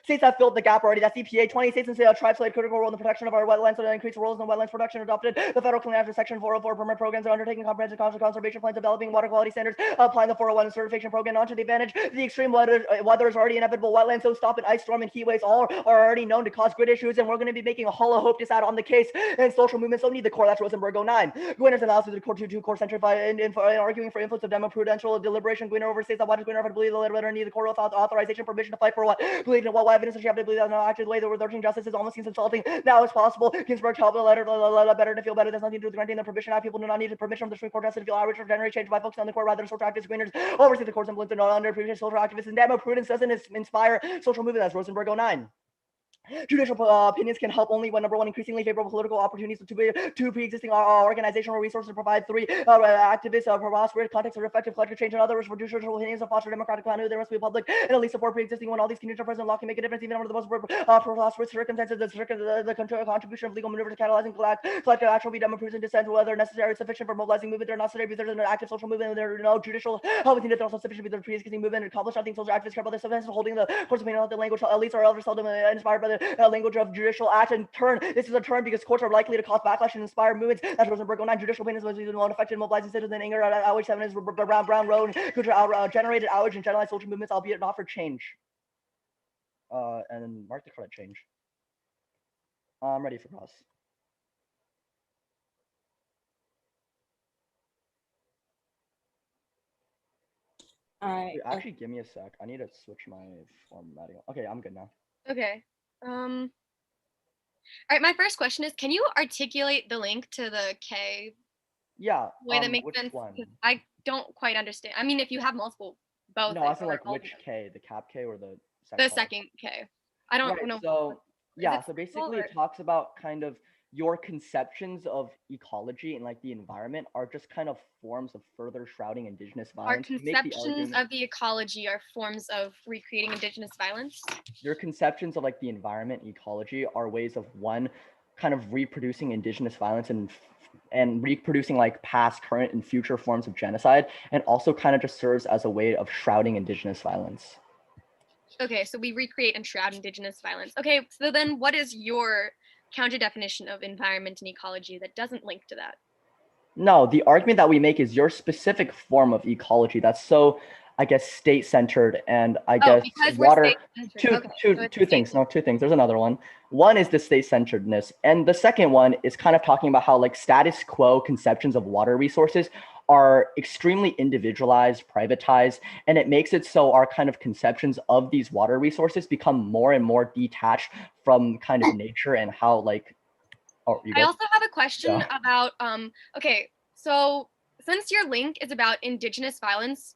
States have filled the gap already. That's EPA. 20 states and tribes played a critical role in the protection of our wetlands, so that increased roles in wetlands production adopted. The federal Clean Air Section 404 permit programs are undertaking comprehensive conservation plans, developing water quality standards, applying the 401 certification program onto the advantage. The extreme weather is already inevitable. Wetlands, so stop and ice storm and heat waves all are already known to cause grid issues, and we're going to be making a hollow hope to add on the case. And social movements don't need the core. That's Rosenberg 09. Gwinners analysis of the core 2 core centric in arguing for influence of demo-prudential deliberation. Gwinner overstates that watches Gwinner have to believe the letter need the core authorization permission to fight for what? Believe in what evidence does she have to believe that no active way that we're searching justice is almost seems insulting. Now it's possible. Ginsburg helped the letter better to feel better. There's nothing to do with granting the permission. Now people do not need the permission from the Supreme Court to feel outraged or generate change by focusing on the court rather than social activists. Greeners oversee the court's influence and not underappreciate social activists. And demo prudence doesn't inspire social movement. That's Rosenberg 09. Judicial opinions can help only when number one, increasingly favorable political opportunities to pre-existing organizational resources provide. 3, activists prosperous context of effective collective change. In other words, for judicial opinions to foster democratic planning, there must be public and at least support pre-existing when all these conditions are present. Law can make a difference even under the most prosperous circumstances. The contribution of legal maneuvers to catalyzing collective action will be done proven dissent, whether necessary or sufficient for mobilizing movement. They're not necessary because there's an active social movement and there are no judicial help. They're also sufficient because the pre-existing movement and accomplish nothing. Social activists care about their substance, holding the court's opinion on the language. Elites are ever seldom inspired by the language of judicial act and turn. This is a turn because courts are likely to cause backlash and inspire movements. That's Rosenberg 09. Judicial opinions was the one affected mobilizing citizens in anger. Outrage 7 is Brown Road, generated outrage and generalized social movements, albeit not for change. And then mark the credit change. I'm ready for cross. Wait, actually, give me a sec. I need to switch my formatting. Okay, I'm good now. Okay. All right, my first question is, can you articulate the link to the K Yeah. way that makes which sense? one? I don't quite understand. I mean, if you have multiple, both. No, I was like which K, the cap K or the second? The second K. I don't know. So yeah, so basically simple, it talks about kind of your conceptions of ecology and like the environment are just kind of forms of further shrouding indigenous Our violence. conceptions of the ecology are forms of recreating indigenous violence. Your conceptions of like the environment, ecology are ways of one kind of reproducing indigenous violence and reproducing like past, current, and future forms of genocide, and also kind of just serves as a way of shrouding indigenous violence. Okay, so we recreate and shroud indigenous violence. Okay, so then what is your counter definition of environment and ecology that doesn't link to that? No, the argument that we make is your specific form of ecology that's so, I guess, state-centered and I guess water. Two things. Two things. There's another one. One is the state-centeredness, and the second one is kind of talking about how like status quo conceptions of water resources are extremely individualized, privatized, and it makes it so our kind of conceptions of these water resources become more and more detached from kind of nature and how like. Oh, I also have a question about okay, so since your link is about indigenous violence,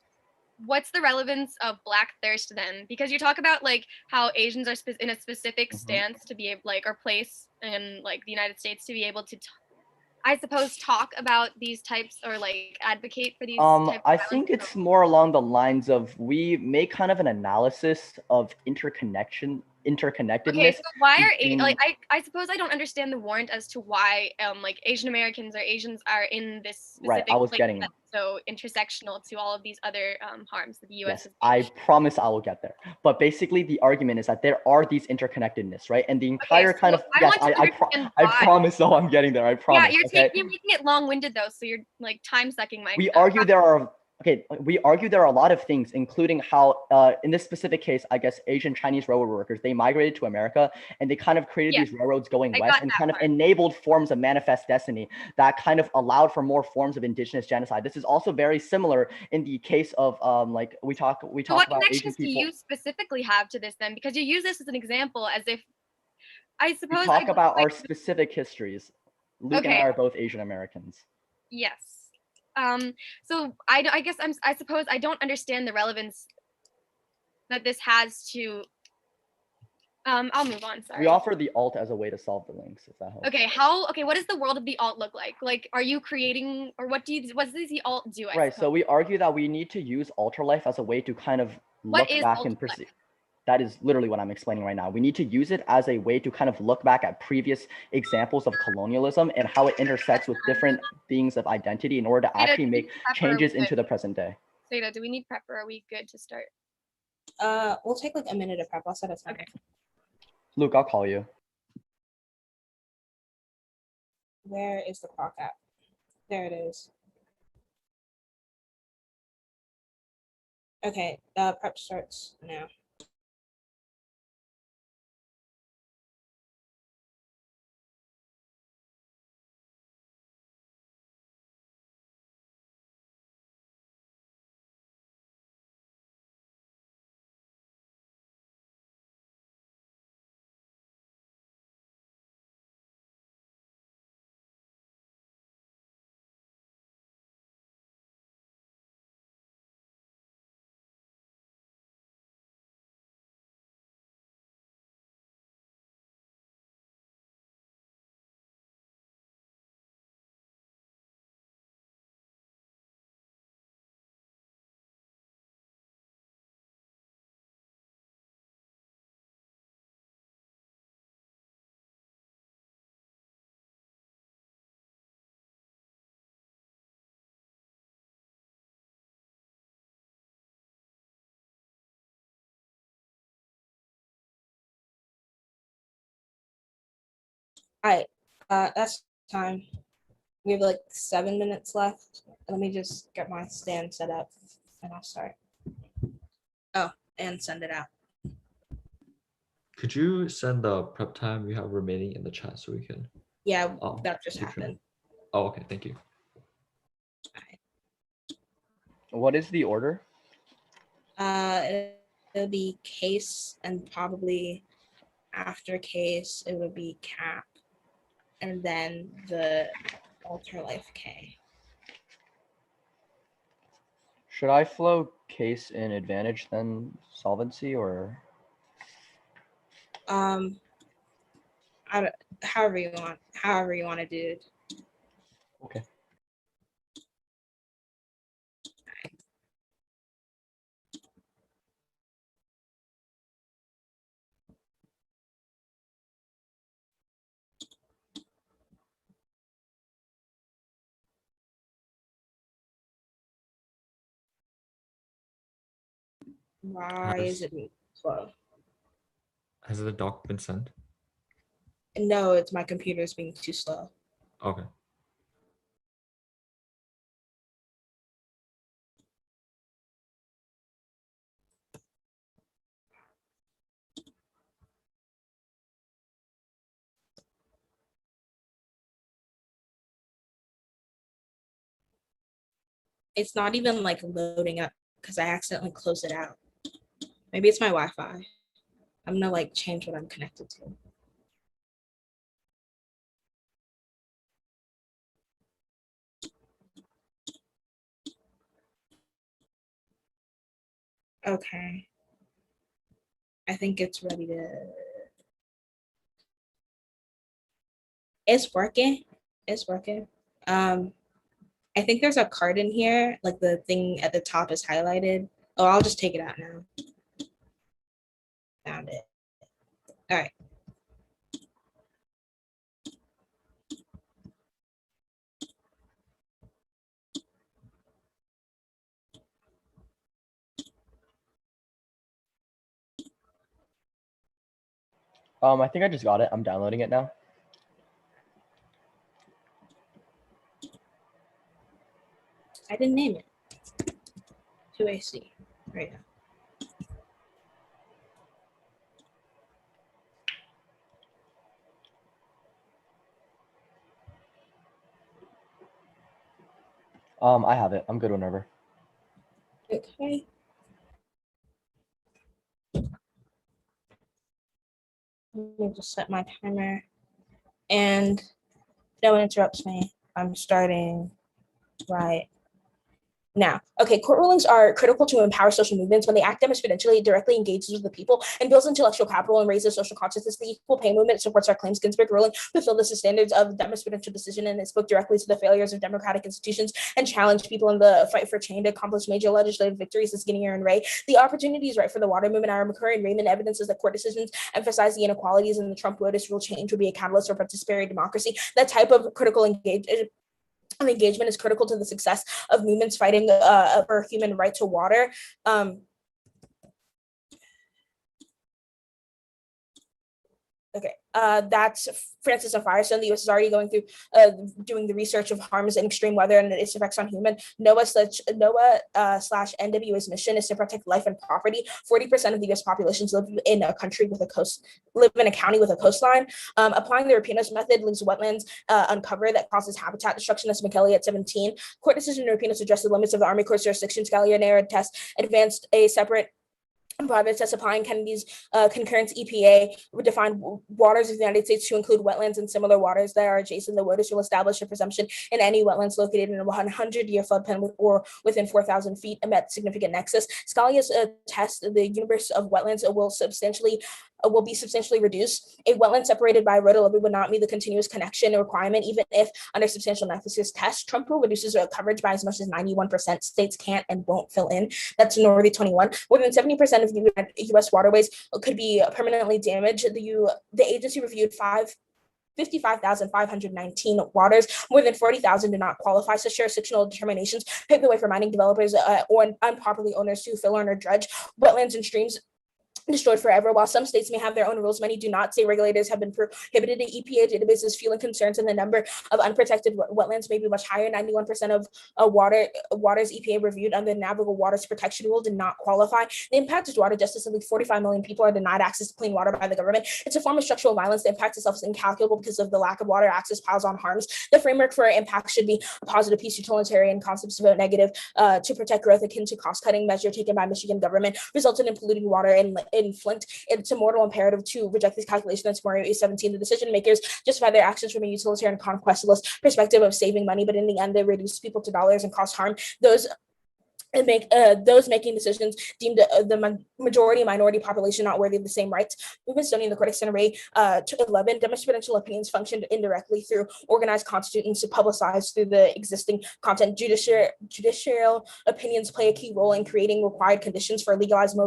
what's the relevance of Black thirst then? Because you talk about like how Asians are in a specific stance to be able, like, or place in like the United States to be able to I suppose talk about these types or like advocate for these types I think it's more along the lines of we make kind of an analysis of interconnectedness. Okay, so why are like I suppose I don't understand the warrant as to why like Asian Americans or Asians are in this specific I was place getting that's so intersectional to all of these other harms that the US has. I promise I will get there. But basically the argument is that there are these interconnectedness, right? And the entire kind of I promise though I'm getting there. I promise. Yeah, you're making it long-winded though, so you're like time sucking my We argue there are Okay, we argue there are a lot of things, including how, in this specific case, I guess Asian Chinese railroad workers, they migrated to America and they kind of created Yeah, these railroads going I west got and that kind of part. enabled forms of manifest destiny that kind of allowed for more forms of indigenous genocide. This is also very similar in the case of like we talk So about what Asian connections do people. you specifically have to this then? Because you use this as an example as if, I We suppose. talk about our specific histories. Luke and I Okay. are both Asian Americans. Yes. So I guess I suppose I don't understand the relevance that this has to. I'll move on. Sorry. We offer the alt as a way to solve the links, if that helps. Okay. Okay. What does the world of the alt look like? Like, are you creating, or what does the alt do? Right. So we argue that we need to use ultralife as a way to kind of look What is back and ultralife? perceive. That is literally what I'm explaining right now. We need to use it as a way to kind of look back at previous examples of colonialism and how it intersects with different things of identity in order to Seda, actually do we make need prep or are changes we into good? the present day. Seda, do we need prep or are we good to start? We'll take like a minute of prep. I'll set a timer. Okay. Luke, I'll call you. Where is the clock at? There it is. Okay, prep starts now. All right, that's time. We have like 7 minutes left. Let me just get my stand set up and I'll start. Oh, and send it out. Could you send the prep time we have remaining in the chat so we can? Yeah, Oh, that just keep track. happened. Oh, okay. Thank you. What is the order? It'll be case and probably after case it would be cap and then the ultralife K. Should I flow case in advantage then solvency or? However you want to do it. Okay. Why is it slow? Has the doc been sent? No, it's my computer's being too slow. Okay. It's not even like loading up because I accidentally closed it out. Maybe it's my Wi-Fi. I'm gonna like change what I'm connected to. Okay. I think it's ready to. It's working. It's working. I think there's a card in here, like the thing at the top is highlighted. Oh, I'll just take it out now. Found it. All right. I think I just got it. I'm downloading it now. I didn't name it. to AC right now. I have it. I'm good whenever. Okay. Let me just set my timer. And if no one interrupts me, I'm starting right now. Okay, court rulings are critical to empower social movements. When they act demonstratively, it directly engages with the people and builds intellectual capital and raises social consciousness. The equal pay movement supports our claims. Ginsburg ruling fulfilled the standards of demonstrative decision, and it spoke directly to the failures of democratic institutions and challenged people in the fight for change to accomplish major legislative victories as Skinnier and Ray. The opportunity is right for the water movement. Our McCurry and Raymond evidences that court decisions emphasize the inequalities, and the Trump Lotus rule change would be a catalyst for participatory democracy. That type of critical engagement is critical to the success of movements fighting for human right to water. Okay, that's Francis and Firestone. The U.S. is already going through doing the research of harms and extreme weather and its effects on human. NOAA/NWA's mission is to protect life and property. 40% of the U.S. populations live in a county with a coastline. Applying the Rapinos method leaves wetlands uncovered that causes habitat destruction. That's McKelly at 17. Court decision in Rapinos addressed the limits of the Army Corps jurisdiction. Scalia narrowed test, advanced a separate private test applying Kennedy's concurrence. EPA would define waters of the United States to include wetlands and similar waters that are adjacent. The WOTUS will establish a presumption in any wetlands located in a 100-year floodplain or within 4,000 feet met significant nexus. Scalia's test, the universe of wetlands will be substantially reduced. A wetland separated by a road levee would not meet the continuous connection requirement, even if under substantial nexus test. Trump rule reduces coverage by as much as 91%. States can't and won't fill in. That's Northey 21. More than 70% of U.S. waterways could be permanently damaged. The agency reviewed 55,519 waters. More than 40,000 do not qualify. Such jurisdictional determinations pave the way for mining developers or improperly owners to fill in or dredge wetlands and streams destroyed forever. While some states may have their own rules, many do not. State regulators have been prohibited. The EPA databases fueling concerns, and the number of unprotected wetlands may be much higher. 91% of waters EPA reviewed under the Navigable Waters Protection Rule did not qualify. The impact is water justice. At least 45 million people are denied access to clean water by the government. It's a form of structural violence. The impact itself is incalculable because of the lack of water access piles on harms. The framework for impact should be a positive peace utilitarian concepts to vote negative to protect growth akin to cost-cutting measure taken by Michigan government resulted in polluting water in Flint. It's a mortal imperative to reject these calculations. That's more 17. The decision makers justify their actions from a utilitarian conquestalist perspective of saving money, but in the end, they reduce people to dollars and cause harm. Those making decisions deemed the majority minority population not worthy of the same rights. Movement studying the critics in Ray 11 demonstrative opinions functioned indirectly through organized constituents publicized through the existing content. Judicial opinions play a key role in creating required conditions for legalized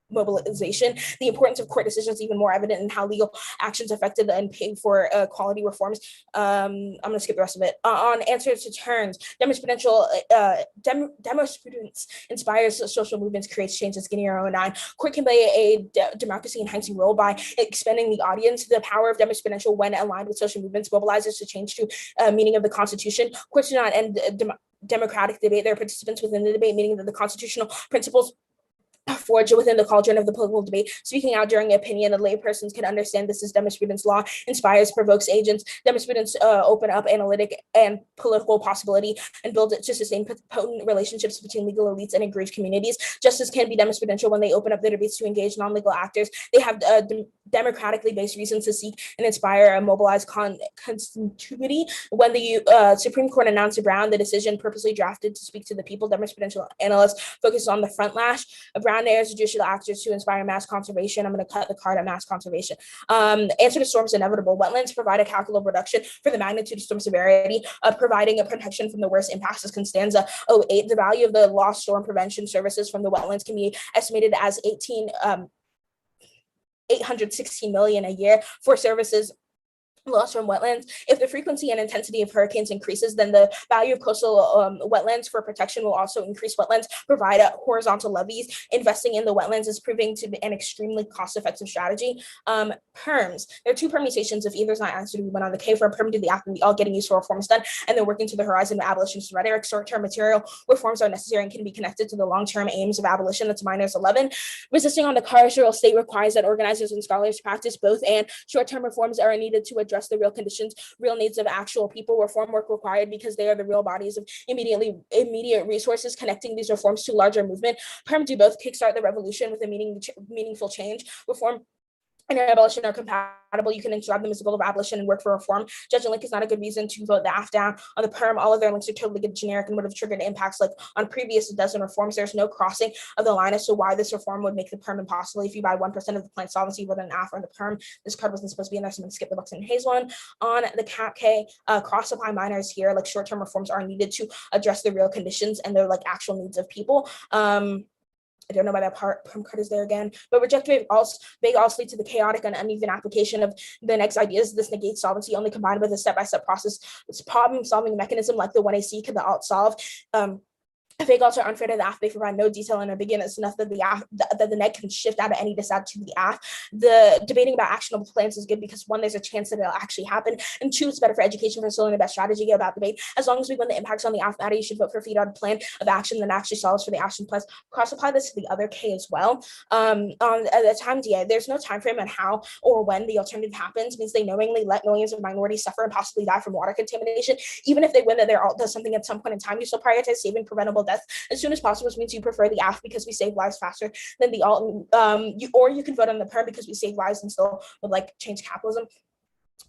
mobilization. The importance of court decisions is even more evident in how legal actions affected and paid for quality reforms. I'm going to skip the rest of it. On answers to turns, demonstrance inspires social movements, creates change. Skinnier 09. Court can play a democracy enhancing role by expanding the audience. The power of demonstration when aligned with social movements mobilizes to change to meaning of the Constitution. Courts do not end democratic debate. There are participants within the debate, meaning that the constitutional principles forged within the cauldron of the political debate. Speaking out during opinion, the laypersons can understand this is demonstrants law, inspires, provokes agents. Demonstrants open up analytic and political possibility and build it to sustain potent relationships between legal elites and aggrieved communities. Justice can be demonstrational when they open up their debates to engage non-legal actors. They have democratically based reasons to seek and inspire a mobilized constitutivity. When the Supreme Court announced Brown, the decision purposely drafted to speak to the people. Demonstrational analysts focus on the front lash. Brown airs judicial actors to inspire mass conservation. I'm going to cut the card at mass conservation. Answer to storms inevitable. Wetlands provide a calculable reduction for the magnitude of storm severity, providing a protection from the worst impacts. As Constanza 08, the value of the lost storm prevention services from the wetlands can be estimated as 816 million a year for services loss from wetlands. If the frequency and intensity of hurricanes increases, then the value of coastal wetlands for protection will also increase. Wetlands provide horizontal levees. Investing in the wetlands is proving to be an extremely cost-effective strategy. Perms. There are two permutations. If either is not answered, we went on the K for a perm to the act, and we all getting useful reforms done, and then working to the horizon of abolitionist rhetoric. Short-term material reforms are necessary and can be connected to the long-term aims of abolition. That's -11. Resisting on the carceral state requires that organizers and scholars practice both, and short-term reforms are needed to address the real conditions, real needs of actual people. Reform work required because they are the real bodies of immediate resources connecting these reforms to larger movement. Perm do both kickstart the revolution with a meaningful change. Reform and abolition are compatible. You can inscribe them as a goal of abolition and work for reform. Judge and link is not a good reason to vote the AF down. On the perm, all of their links are totally generic and would have triggered impacts like on previous dozen reforms. There's no crossing of the line as to why this reform would make the perm impossible. If you buy 1% of the plant solvency with an AF on the perm, this card wasn't supposed to be in there, so I'm going to skip the Bucks and Hayes one. On the cap K, cross supply minors here, like short-term reforms are needed to address the real conditions and the like actual needs of people. I don't know why that perm card is there again, but reject vague alts lead to the chaotic and uneven application of the next ideas. This negates solvency only combined with a step-by-step process. It's problem-solving mechanism like the 1AC can the alt solve. Vague alts are unfair to the AF. They provide no detail and ambiguous enough that the net can shift out of any decide to the AF. The debating about actionable plans is good because one, there's a chance that it'll actually happen, and two, it's better for education for instilling the best strategy about debate. As long as we win the impacts on the AF matter, you should vote for a feed-out plan of action that actually solves for the action plus. Cross-apply this to the other K as well. On the time DA, there's no time frame on how or when the alternative happens. Means they knowingly let millions of minorities suffer and possibly die from water contamination. Even if they win that their alt does something at some point in time, you still prioritize saving preventable death as soon as possible, which means you prefer the AF because we save lives faster than the alt. You can vote on the perm because we save lives and still would like change capitalism.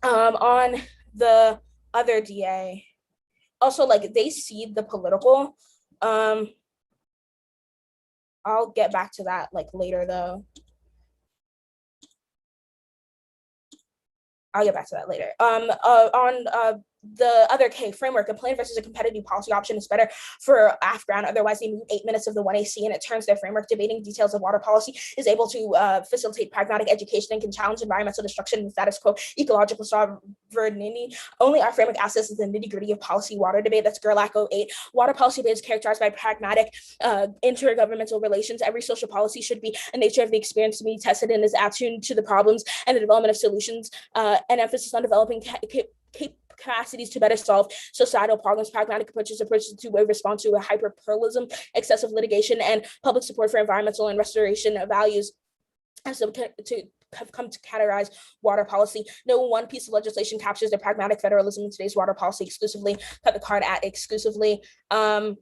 On the other DA, also like they cede the political. I'll get back to that like later though. I'll get back to that later. On the other K framework, a plan versus a competitive policy option is better for AFGROUND. Otherwise, they move 8 minutes of the 1AC and it turns their framework. Debating details of water policy is able to facilitate pragmatic education and can challenge environmental destruction and status quo ecological sovereignty. Only our framework accesses the nitty-gritty of policy water debate. That's Gerlach 08. Water policy debate is characterized by pragmatic intergovernmental relations. Every social policy should be a nature of the experience to be tested and is attuned to the problems and the development of solutions. An emphasis on developing capacities to better solve societal problems. Pragmatic approaches to respond to a hyperpluralism, excessive litigation, and public support for environmental and restoration of values. And so to have come to categorize water policy. No one piece of legislation captures the pragmatic federalism in today's water policy exclusively. Cut the card at exclusively. Perm,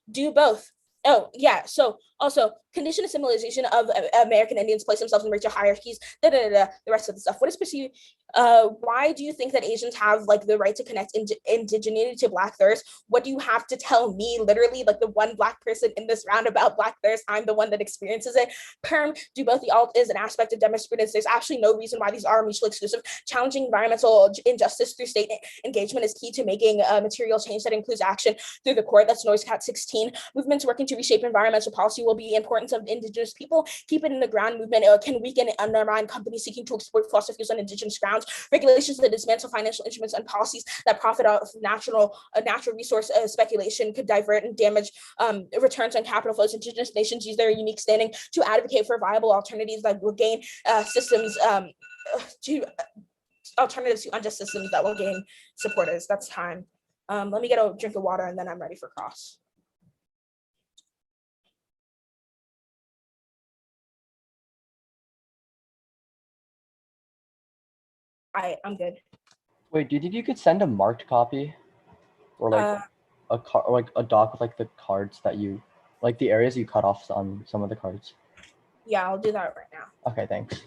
do both. Oh, yeah. So also condition assimilation of American Indians place themselves in racial hierarchies, the rest of the stuff. What is perceived? Why do you think that Asians have like the right to connect indigeneity to Black thirst? What do you have to tell me? Literally, like the one Black person in this round about Black thirst, I'm the one that experiences it. Perm, do both. The alt is an aspect of jurisprudence. There's actually no reason why these are mutually exclusive. Challenging environmental injustice through state engagement is key to making material change that includes action through the court. That's Noise Cat 16. Movements working to reshape environmental policy will be the importance of indigenous people. Keep it in the ground movement can weaken and undermine companies seeking to exploit fossil fuels on indigenous grounds. Regulations that dismantle financial instruments and policies that profit off natural resource speculation could divert and damage returns on capital flows. Indigenous nations use their unique standing to advocate for viable alternatives that will gain systems alternatives to unjust systems that will gain supporters. That's time. Let me get a drink of water and then I'm ready for cross. I'm good. Wait, do you think you could send a marked copy, or like a doc with like the cards that you, like the areas you cut off on some of the cards? Yeah, I'll do that right now. Okay, thanks.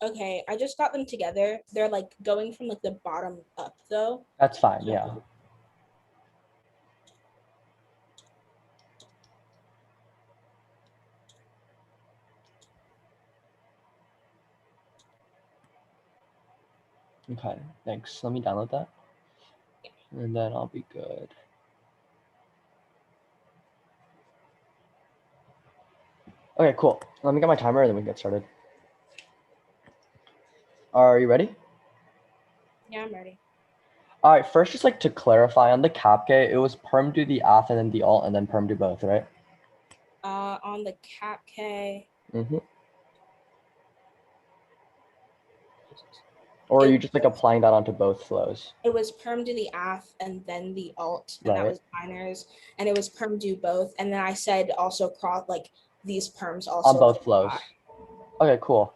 Okay, I just got them together. They're like going from like the bottom up though. That's fine. Yeah. Okay, thanks. Let me download that. And then I'll be good. Okay, cool. Let me get my timer and then we can get started. Are you ready? Yeah, I'm ready. All right, first, just like to clarify on the CapK, it was perm do the auth and then the alt and then perm do both, right? On the CapK, Mm-hmm. Or are you just like applying that onto both flows? it was perm do the auth and then the alt, and that Right. was minors, and it was perm do both, and then I said also cross like these perms also On both flows. Okay, cool.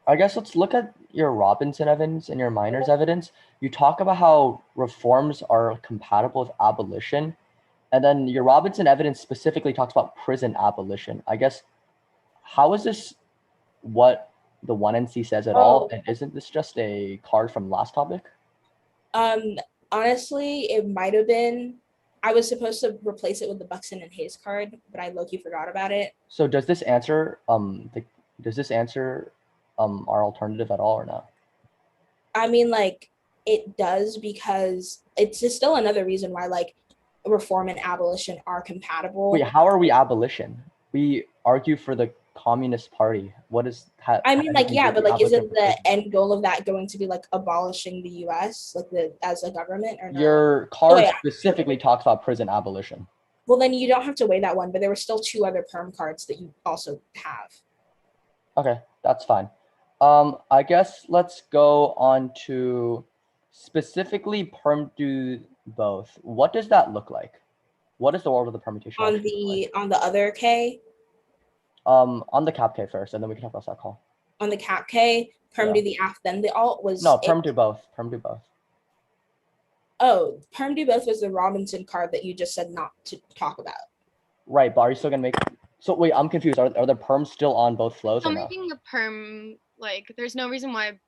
I guess let's look at your Robinson evidence and your minors evidence. You talk about how reforms are compatible with abolition, and then your Robinson evidence specifically talks about prison abolition. I guess, how is this what the 1NC says at all? And isn't this just a card from last topic? Honestly, it might have been. I was supposed to replace it with the Buxton and Hayes card, but I low-key forgot about it. So does this answer our alternative at all or not? I mean, like, it does, because it's just still another reason why like reform and abolition are compatible. Wait, how are we abolition? We argue for the Communist Party. What is that? I mean, like, yeah, but like, isn't the end goal of that going to be like abolishing the U.S. like as a government, or no? Your card specifically talks about prison abolition. Well, then you don't have to weigh that one, but there were still two other perm cards that you also have. Okay, that's fine. I guess let's go on to specifically perm do both. What does that look like? What is the order of the permutation? On the other K? On the cap K first, and then we can talk about that call. On the cap K, perm do the auth, then the alt was no perm do both. Perm do both. Oh, perm do both was the Robinson card that you just said not to talk about. Right, but are you still gonna make? So wait, I'm confused. Are the perms still on both flows? So making the perm, like, there's no reason why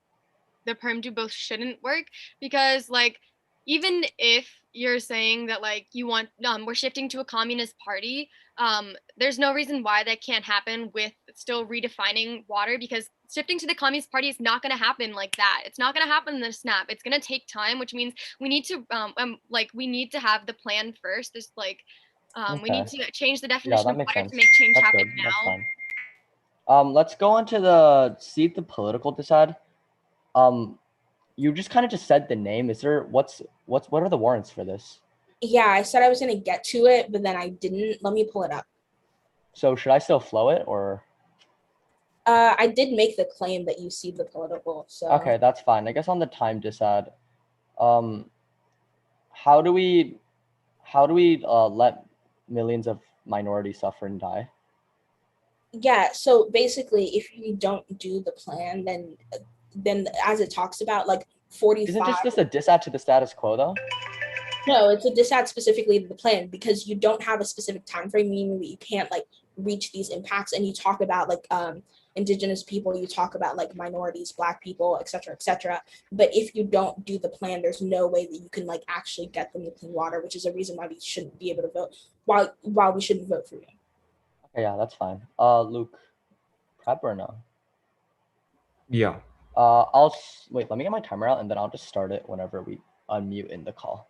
the perm do both shouldn't work, because like even if you're saying that like you want we're shifting to a communist party, there's no reason why that can't happen with still redefining water, because shifting to the communist party is not going to happen like that. It's not going to happen in the snap. It's going to take time, which means we need to we need to have the plan first. There's like we need to change the definition of water to make change happen now. That's fine. Let's go on to the see the political decide. You just kind of just said the name. Is there what are the warrants for this? Yeah, I said I was gonna get to it, but then I didn't. Let me pull it up. So should I still flow it or? I did make the claim that you see the political. So okay, that's fine. I guess on the time decide, how do we let millions of minorities suffer and die? Yeah. So basically, if you don't do the plan, then as it talks about, like 45. Isn't just a diss to the status quo though? No, it's a disadd specifically to the plan, because you don't have a specific time frame, meaning that you can't like reach these impacts. And you talk about like indigenous people, you talk about like minorities, Black people, et cetera, but if you don't do the plan, there's no way that you can like actually get them to clean water, which is a reason why we shouldn't be able to vote, why we shouldn't vote for you. Okay, yeah, that's fine. Luke, prep or no? Yeah. I'll wait, let me get my timer out and then I'll just start it whenever we unmute in the call.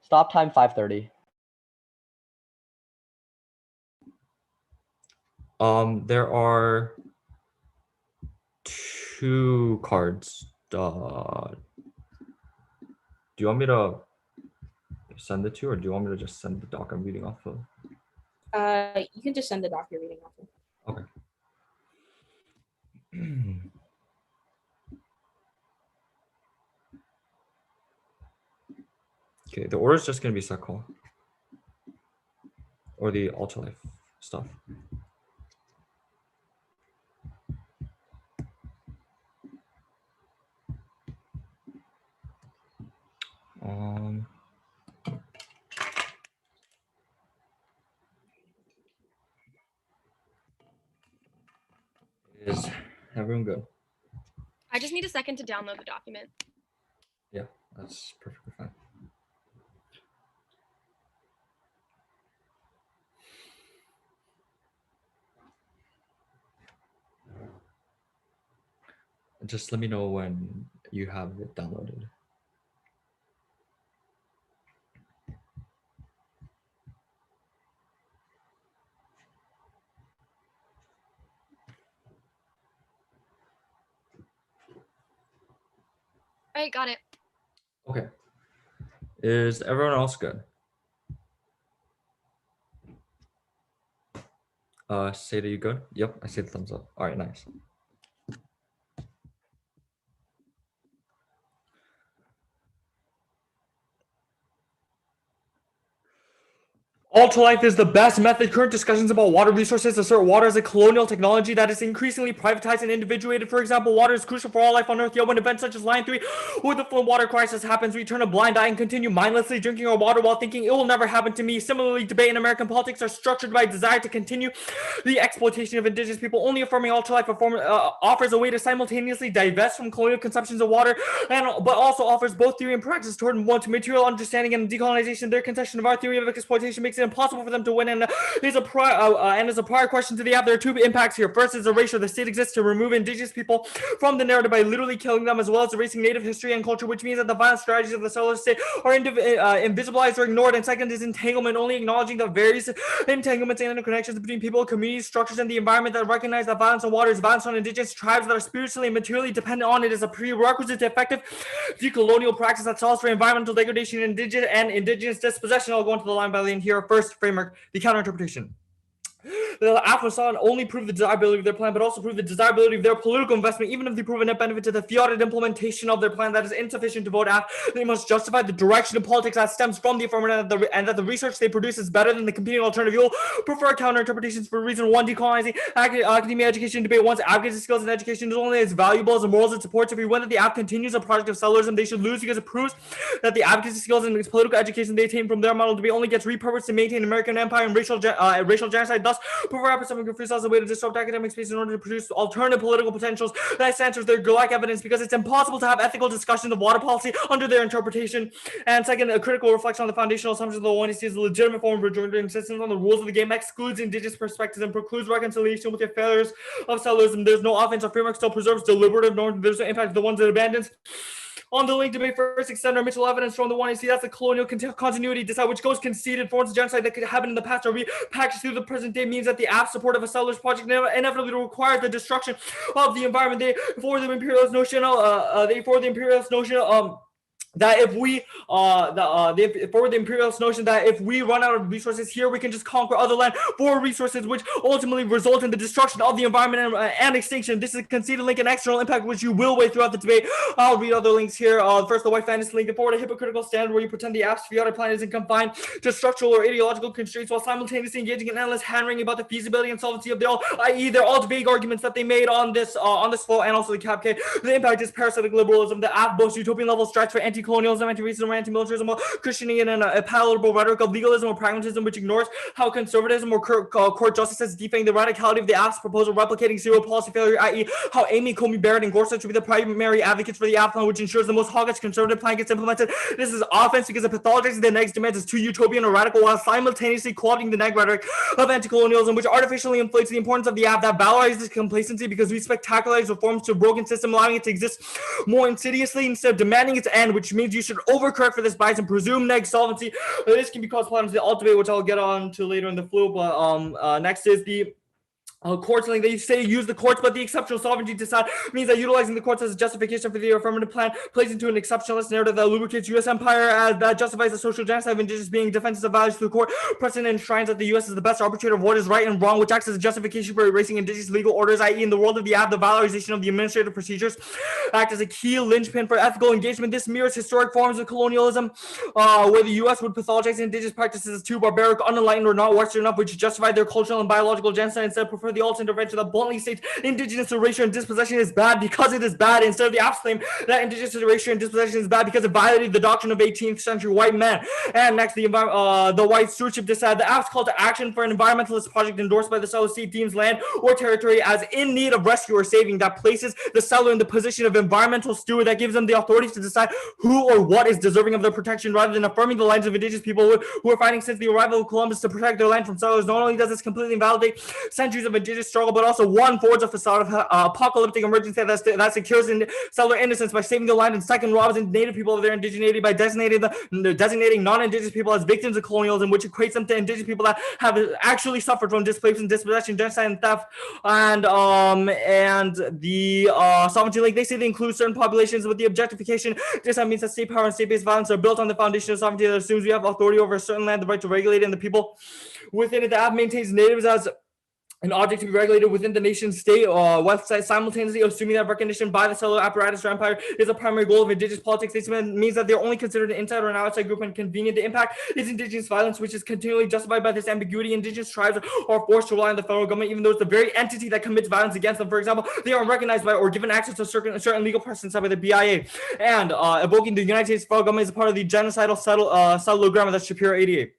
Stop time 5:30. There are 2 cards. Do you want me to send it to you, or do you want me to just send the doc I'm reading off of? You can just send the doc you're reading off of. Okay. Okay, the order is just gonna be set call. Or the ultralife stuff. Is everyone good? I just need a second to download the document. Yeah, that's perfectly fine. Just let me know when you have it downloaded. All right, got it. Okay. Is everyone else good? Seda, you good? Yep, I see the thumbs up. All right, nice. Ultralife is the best method. Current discussions about water resources assert water as a colonial technology that is increasingly privatized and individuated. For example, water is crucial for all life on Earth. Yet when events such as Line 3 or the flood water crisis happens, we turn a blind eye and continue mindlessly drinking our water while thinking it will never happen to me. Similarly, debate in American politics are structured by desire to continue the exploitation of indigenous people. Only affirming ultralife offers a way to simultaneously divest from colonial consumptions of water, but also offers both theory and practice toward one to material understanding and decolonization. Their concession of our theory of exploitation makes it impossible for them to win, and is a prior question to the app. There are 2 impacts here. First is erasure. The state exists to remove indigenous people from the narrative by literally killing them, as well as erasing native history and culture, which means that the violent strategies of the settler state are invisibilized or ignored. And second is entanglement, only acknowledging the various entanglements and interconnections between people, communities, structures, and the environment that recognize that violence on water is violence on indigenous tribes that are spiritually and materially dependent on it is a prerequisite to effective decolonial practice that solves for environmental degradation and indigenous dispossession. I'll go into the line by line here. First framework, the counterinterpretation. The Afghanistan only prove the desirability of their plan, but also prove the desirability of their political investment. Even if they prove a net benefit to the fiat implementation of their plan that is insufficient to vote out, they must justify the direction of politics that stems from the affirmative, and that the research they produce is better than the competing alternative. You'll prefer counterinterpretations for reason 1, decolonizing academia, education, debate. Once advocacy skills and education is only as valuable as the morals it supports. If we win that the app continues a project of settlerism, they should lose because it proves that the advocacy skills and political education they attain from their model debate only gets repurposed to maintain American empire and racial genocide. Thus, prefer epistemic free as a way to disrupt academic space in order to produce alternative political potentials that censors their lack evidence, because it's impossible to have ethical discussions of water policy under their interpretation. And second, a critical reflection on the foundational assumptions of the ONEC is a legitimate form of rejoinder insistence on the rules of the game excludes indigenous perspectives and precludes reconciliation with the failures of settlerism. There's no offense. Our framework still preserves deliberative norms. There's no impact of the ones it abandons. On the link debate, first extend our mutual evidence from the one. That's the colonial continuity decide which goes conceded forms of genocide that could happen in the past or repackaged through the present day means that the app support of a settlers project inevitably requires the destruction of the environment. For the imperialist notion that if we for the imperialist notion that if we run out of resources here, we can just conquer other land for resources, which ultimately result in the destruction of the environment and extinction. This is a conceded link and external impact, which you will weigh throughout the debate. I'll read other links here. First, the white fantasy link. Forward a hypocritical standard where you pretend the app's fiat plan isn't confined to structural or ideological constraints while simultaneously engaging in endless hand-wringing about the feasibility and solvency of the all, i.e. they're all vague arguments that they made on this flow, and also the cap K. The impact is parasitic liberalism. The app boasts utopian level strides for anti-colonialism, anti-racism, anti-militarism, cushioning in a palatable rhetoric of legalism or pragmatism, which ignores how conservatism or court justice has defanged the radicality of the app's proposal, replicating zero policy failure, i.e. how Amy Coney Barrett and Gorsuch should be the primary advocates for the app plan, which ensures the most hawkish conservative plan gets implemented. This is offense because it pathologizes the next demands as too utopian or radical while simultaneously quoting the neg rhetoric of anti-colonialism, which artificially inflates the importance of the app, that valorizes complacency because we spectacularize reforms to a broken system, allowing it to exist more insidiously instead of demanding its end, which means you should overcorrect for this bias and presume neg solvency. This can be caused problems in the ultimate, which I'll get on to later in the flow. But next is the courts link. They say use the courts, but the exceptional sovereignty decide means that utilizing the courts as a justification for the affirmative plan plays into an exceptionalist narrative that lubricates U.S. empire as that justifies the social genocide of indigenous being defenses of values through court. Precedent enshrines that the U.S. is the best arbitrator of what is right and wrong, which acts as a justification for erasing indigenous legal orders, i.e. in the world of the app, the valorization of the administrative procedures act as a key linchpin for ethical engagement. This mirrors historic forms of colonialism, where the U.S. would pathologize indigenous practices as too barbaric, unenlightened, or not Western enough, which justified their cultural and biological genocide, instead prefer the alt intervention that bluntly states indigenous erasure and dispossession is bad because it is bad, instead of the apps claim that indigenous erasure and dispossession is bad because it violated the doctrine of 18th century white men. And next, the white stewardship decide the app's call to action for an environmentalist project endorsed by the seller state deems land or territory as in need of rescue or saving, that places the seller in the position of environmental steward, that gives them the authority to decide who or what is deserving of their protection, rather than affirming the lands of indigenous people who are fighting since the arrival of Columbus to protect their land from settlers. Not only does this completely invalidate centuries of indigenous struggle, but also one forwards a facade of apocalyptic emergency that secures settler innocence by saving the land, and second robs native people of their indigeneity by designating non-indigenous people as victims of colonialism, which equates them to indigenous people that have actually suffered from displacement, dispossession, genocide, and theft. And the sovereignty link, they say they include certain populations with the objectification. This means that state power and state-based violence are built on the foundation of sovereignty that assumes we have authority over a certain land, the right to regulate it, and the people within it. The app maintains natives as an object to be regulated within the nation's state website, simultaneously assuming that recognition by the settler apparatus or empire is a primary goal of indigenous politics. This means that they're only considered an inside or an outside group and convenient. The impact is indigenous violence, which is continually justified by this ambiguity. Indigenous tribes are forced to rely on the federal government, even though it's the very entity that commits violence against them. For example, they are recognized by or given access to certain legal precedents by the BIA. And evoking the United States federal government is a part of the genocidal settler grammar, that's Shapiro 88.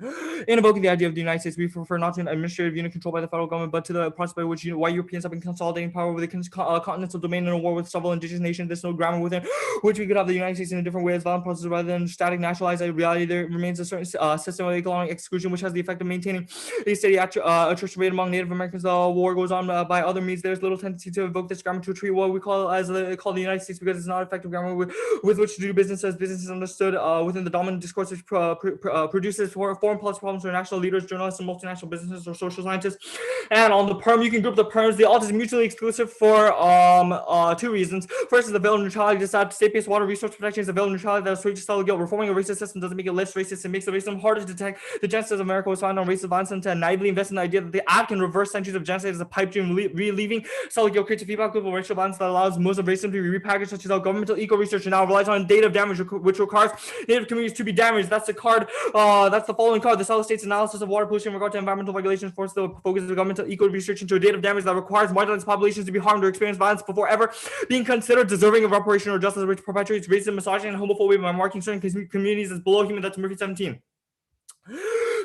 In invoking the idea of the United States, we prefer not to an administrative unit controlled by the federal government, but to the process by which white Europeans have been consolidating power over the continental domain in a war with several indigenous nations. There's no grammar within which we could have the United States in a different way as violent process rather than static nationalized reality. There remains a certain system of economic exclusion which has the effect of maintaining a steady attrition rate among Native Americans. The war goes on by other means. There's little tendency to invoke this grammar to treat what we call the United States, because it's not effective grammar with which to do business as business is understood within the dominant discourse which produces foreign policy problems for national leaders, journalists, and multinational businesses or social scientists. And on the perm, you can group the perms. The alt is mutually exclusive for two reasons. First is the veil of neutrality. Decide state-based water resource protection is the veil of neutrality that is free to settle guilt. Reforming a racist system doesn't make it less racist. It makes the racism harder to detect. The genesis of America was founded on racist violence, and to naively invest in the idea that the act can reverse centuries of genocide as a pipe dream, relieving settle guilt creates a feedback loop of racial violence that allows most of racism to be repackaged, such as how governmental eco research now relies on data of damage, which requires Native communities to be damaged. That's the card. That's the following card. The South States analysis of water pollution in regard to environmental regulations forces the focus of governmental eco research into a date of damage that requires marginalized populations to be harmed or experience violence before ever being considered deserving of reparation or justice, which perpetuates racism, misogyny, and homophobia by marking certain communities as below human. That's Murphy 17.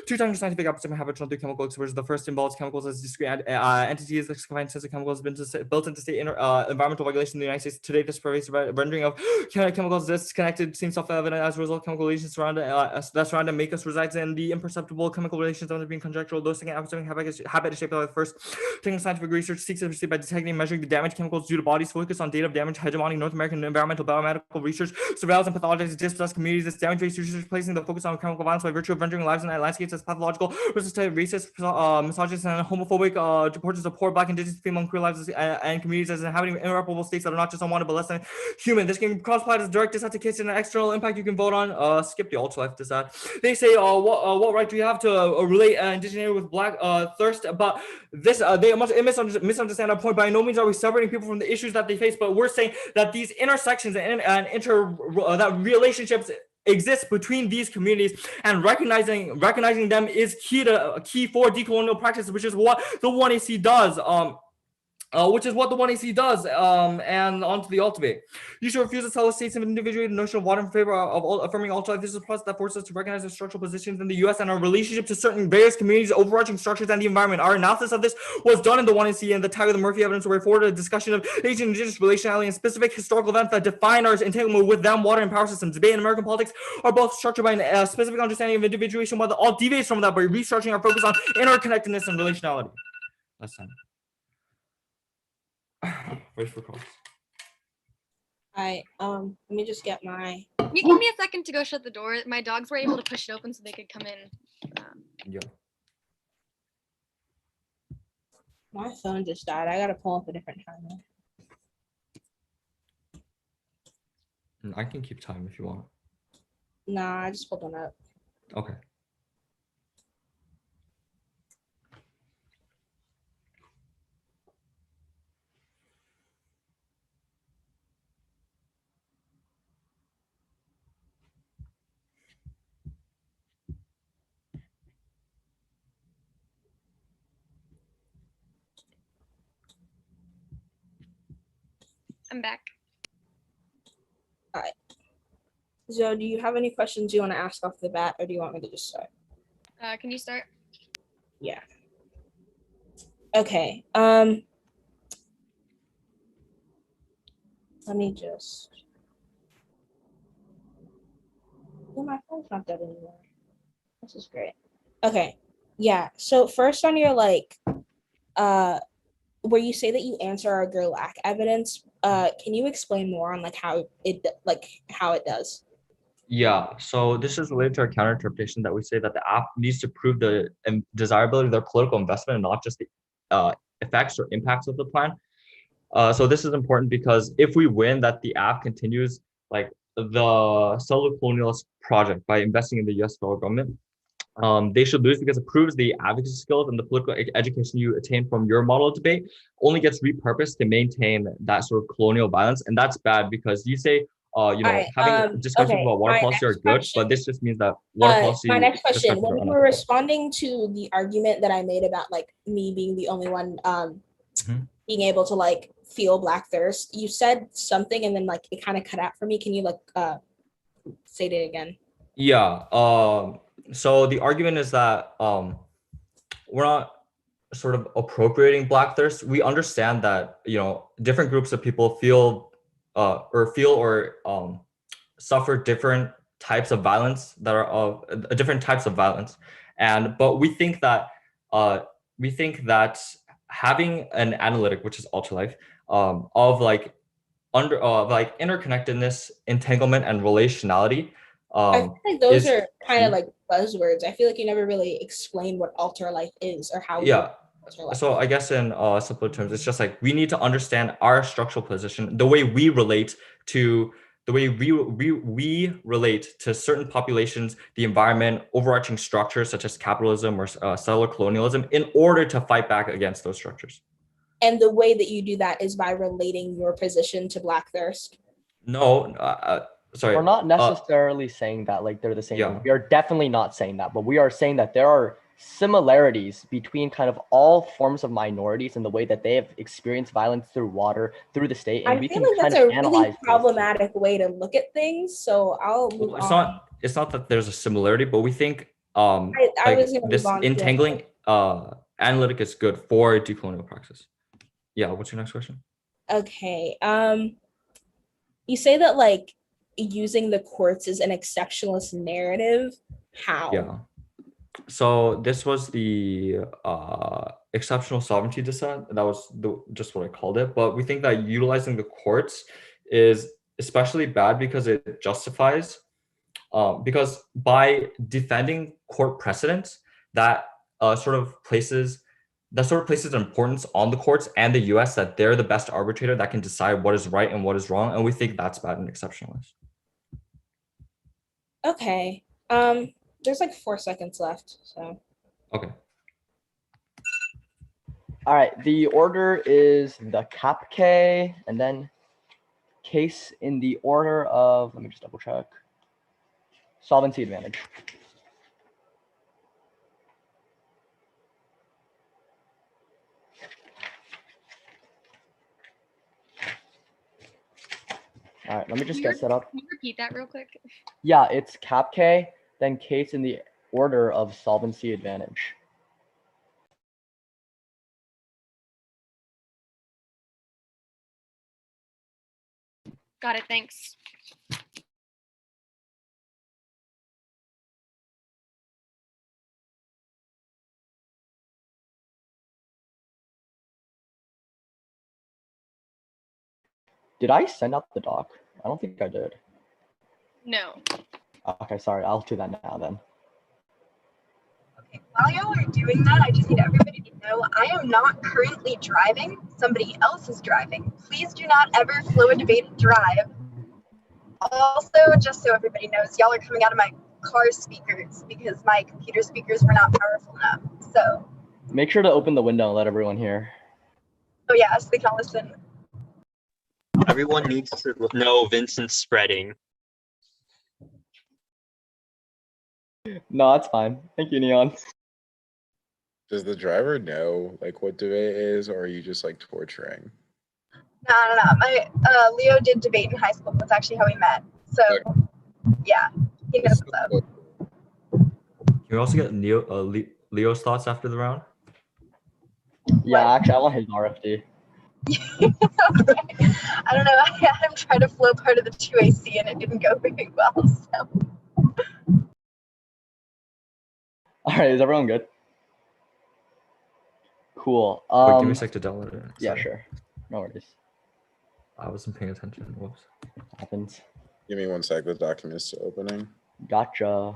Two times scientific epistemic habitual through chemical exposure. The first involves chemicals as discrete entities. The confined sense of chemicals has been built into state environmental regulation in the United States. Today, this pervasive rendering of chemicals disconnected seems self-evident. As a result, chemical relations surround and make us reside in the imperceptible chemical relations that are being conjectural. Those second epistemic habit is shaped by the first. Technical scientific research seeks to proceed by detecting and measuring the damage chemicals due to bodies. Focus on data of damage. Hegemonic North American environmental biomedical research surveils and pathologizes dispossessed communities. This damage-based research placing the focus on chemical violence by virtue of rendering lives and landscapes as pathological, racist, misogynist, and homophobic portraits of poor, black, indigenous, female, and queer lives and communities as inhabiting irreparable states that are not just unwanted but less than human. This can cross-apply as direct disapplication and external impact. You can vote on. Skip the alt-left decide. They say, what right do you have to relate indigeneity with black thirst? But this they must misunderstand our point. By no means are we separating people from the issues that they face, but we're saying that these intersections and that relationships exists between these communities, and recognizing them is key for decolonial practice, which is what the 1AC does. And onto the ultimate. You should refuse to tell the states of individuated notion of water in favor of affirming alt-life. This is a process that forces us to recognize the structural positions in the U.S. and our relationship to certain various communities, overarching structures, and the environment. Our analysis of this was done in the 1AC and the tag of the Murphy evidence, where we forwarded a discussion of Asian indigenous relationality and specific historical events that define our entanglement with them, water, and power systems. Debate and American politics are both structured by a specific understanding of individuation, while the alt deviates from that by restructuring our focus on interconnectedness and relationality. Last time. Wait for calls. Alright, let me just get my Can you give me a second to go shut the door? My dogs were able to push it open so they could come in. Yeah. my phone just died. I gotta pull up a different timer. I can keep time if you want. Nah, I just pulled one up. Okay. I'm back. So do you have any questions you want to ask off the bat, or do you want me to just start? Can you start? Yeah. Okay. Let me just. Yeah, my phone's not dead anymore. This is great. Okay. Yeah. So first on your where you say that you answer our girl lack evidence, can you explain more on how it does? Yeah, so this is related to our counter interpretation that we say that the app needs to prove the desirability of their political investment and not just the effects or impacts of the plan. So this is important because if we win that the app continues like the settler colonialist project by investing in the US federal government, they should lose because it proves the advocacy skills and the political education you attain from your model of debate only gets repurposed to maintain that sort of colonial violence. And that's bad because you say, Alright, having discussions okay, about water my policy are next good, question- but this just means that water policy my next question, discussions are when you were unethical. responding to the argument that I made about me being the only one being able to feel black thirst, you said something and then it kind of cut out for me. Can you say it again? Yeah. So the argument is that we're not sort of appropriating black thirst. We understand that different groups of people feel or suffer different types of violence that are of different types of violence, but we think that having an analytic, which is ultralife, of interconnectedness, entanglement, and relationality. I feel like those is are kind of key. like buzzwords. I feel like you never really explained what alter life is or how. Yeah. Alter life. So I guess in simpler terms, it's just we need to understand our structural position, the way we relate to certain populations, the environment, overarching structures such as capitalism or settler colonialism, in order to fight back against those structures. And the way that you do that is by relating your position to black thirst. No, sorry. We're not necessarily saying that they're the same. Yeah. We are definitely not saying that, but we are saying that there are similarities between kind of all forms of minorities and the way that they have experienced violence through water, through the state, and I we feel can like kind that's of a analyze really problematic way to look at things. So I'll move on. It's not that there's a similarity, but we think I was gonna this move on to entangling analytic is good for decolonial praxis. Yeah, what's your next question? Okay. You say that using the courts is an exceptionalist narrative. How? Yeah. So this was the exceptional sovereignty dissent. That was just what I called it. But we think that utilizing the courts is especially bad because it justifies, because by defending court precedents, that sort of places an importance on the courts and the US that they're the best arbitrator that can decide what is right and what is wrong. And we think that's bad and exceptionalist. Okay. There's 4 seconds left. So. Okay. All right. The order is the CAPK and then case in the order of, let me just double check. Solvency advantage. All right, let me just get set up. Can you repeat that real quick? Yeah, it's CAPK, then case in the order of solvency advantage. Got it, thanks. Did I send out the doc I don't think I did. No. Okay, sorry. I'll do that now then. Okay, while y'all are doing that, I just need everybody to know I am not currently driving. Somebody else is driving. Please do not ever flow a debate and drive. Also, just so everybody knows, y'all are coming out of my car speakers because my computer speakers were not powerful enough. So, Make sure to open the window and let everyone hear. oh yeah, so they can listen. Everyone needs to know Vincent's spreading. No, that's fine. Thank you, Neon. Does the driver know like what debate is, or are you just like torturing? No. My Leo did debate in high school. That's actually how we met. So, yeah, he knows what's up. Can we also get Leo's thoughts after the round? Yeah, actually, I want his RFD. Okay. I don't know. I had him try to flow part of the 2AC and it didn't go very well. So. All right, is everyone good? Cool. Wait, give me a sec to download it. Yeah, Sorry. sure. No worries. I wasn't paying attention. Whoops. Happens. Give me 1 sec. The document is still opening. Gotcha.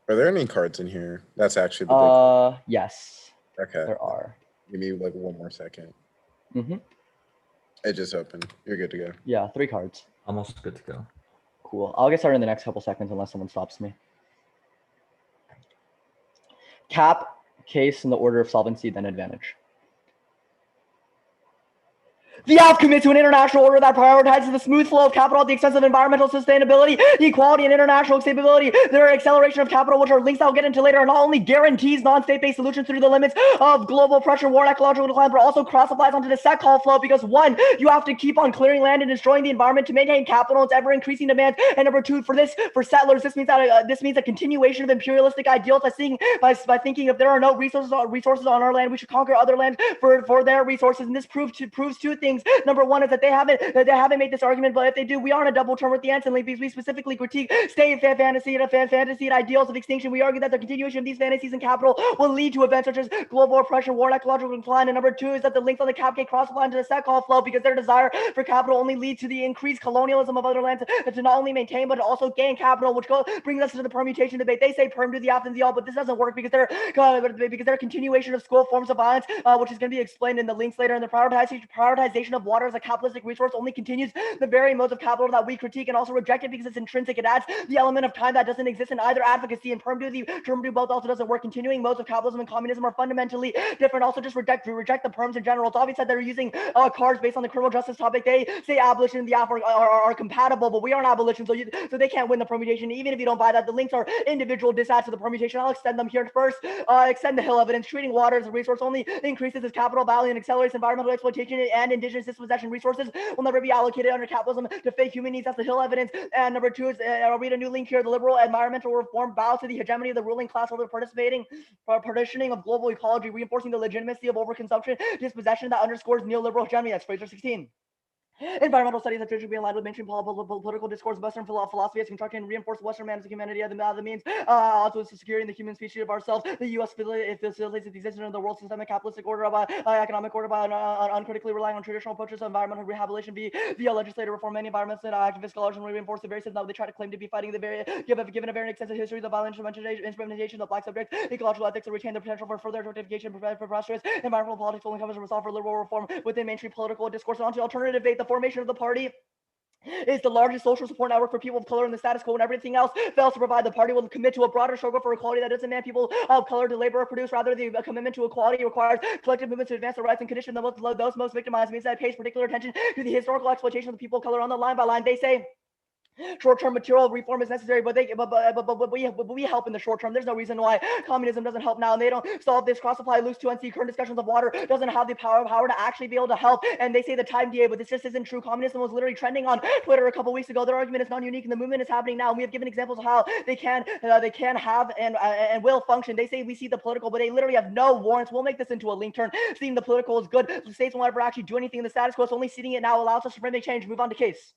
Are there any cards in here? That's actually the Yes, big. Okay. there are. Give me like 1 more second. Mm-hmm. It just opened. You're good to go. Yeah, 3 cards. I'm also good to go. Cool. I'll get started in the next couple seconds unless someone stops me. Cap, case in the order of solvency, then advantage. The ALF commits to an international order that prioritizes the smooth flow of capital at the expense of environmental sustainability, equality, and international stability. Their acceleration of capital, which are links I'll get into later, not only guarantees non-state-based solutions through the limits of global pressure, war, and ecological decline, but also cross-applies onto the set call flow because 1, you have to keep on clearing land and destroying the environment to maintain capital and its ever-increasing demand. And number 2, for settlers, this means that this means a continuation of imperialistic ideals by thinking if there are no resources on our land, we should conquer other land for their resources. And this proves 2 things. Number 1 is that they haven't made this argument, but if they do, we are on a double turn with the Anson League because we specifically critique state fantasy and ideals of extinction. We argue that the continuation of these fantasies and capital will lead to events such as global oppression, war, and ecological decline. And number 2 is that the links on the cap cross apply into the set call flow because their desire for capital only leads to the increased colonialism of other lands to not only maintain but to also gain capital, which brings us to the permutation debate. They say perm to the opt and the all, but this doesn't work because they're continuation of school forms of violence, which is going to be explained in the links later. And the prioritization of water as a capitalistic resource only continues the very modes of capital that we critique and also reject it because it's intrinsic. It adds the element of time that doesn't exist in either advocacy, and term do both also doesn't work. Continuing modes of capitalism and communism are fundamentally different. Also, just reject the perms in general. It's obvious that they're using cards based on the criminal justice topic. They say abolition and the AF are compatible, but we aren't abolition, so they can't win the permutation. Even if you don't buy that, the links are individual disadds to the permutation. I'll extend them here first. Extend the Hill evidence. Treating water as a resource only increases its capital value and accelerates environmental exploitation and indigenous dispossession. Resources will never be allocated under capitalism to fake human needs. That's the Hill evidence. And number 2 is, I'll read a new link here. The liberal environmental reform bows to the hegemony of the ruling class over the partitioning of global ecology, reinforcing the legitimacy of overconsumption, dispossession that underscores neoliberal hegemony. That's Fraser 16. Environmental studies have traditionally been aligned with mainstream political discourse. Western philosophy has constructed and reinforced Western man's humanity as the means also securing the human species of ourselves. The U.S. facilitates the existence of the world systemic capitalistic order of economic order by uncritically relying on traditional approaches to environmental rehabilitation via legislative reform. Many environmentalists and activists scholars reinforce the very system that they try to claim to be fighting the very given a very extensive history of the violent implementation of black subjects. Ecological ethics will retain the potential for further objectification preposterous. Environmental politics only covers a resolve for liberal reform within mainstream political discourse. On to alternative debate, the formation of the party is the largest social support network for people of color in the status quo, and everything else fails to provide. The party will commit to a broader struggle for equality that doesn't demand people of color to labor or produce. Rather, the commitment to equality requires collective movements to advance the rights and condition those most victimized. Means that it pays particular attention to the historical exploitation of the people of color on the line by line. They say short-term material reform is necessary, but we help in the short term. There's no reason why communism doesn't help now, and they don't solve this cross-apply loose to NC current discussions of water doesn't have the power to actually be able to help. And they say the time DA, but this just isn't true. Communism was literally trending on Twitter a couple weeks ago. Their argument is non-unique, and the movement is happening now. And we have given examples of how they can have and will function. They say we see the political, but they literally have no warrants. We'll make this into a link turn. Seeing the political is good. The states won't ever actually do anything in the status quo. So only seeing it now allows us to bring a change. Move on to case.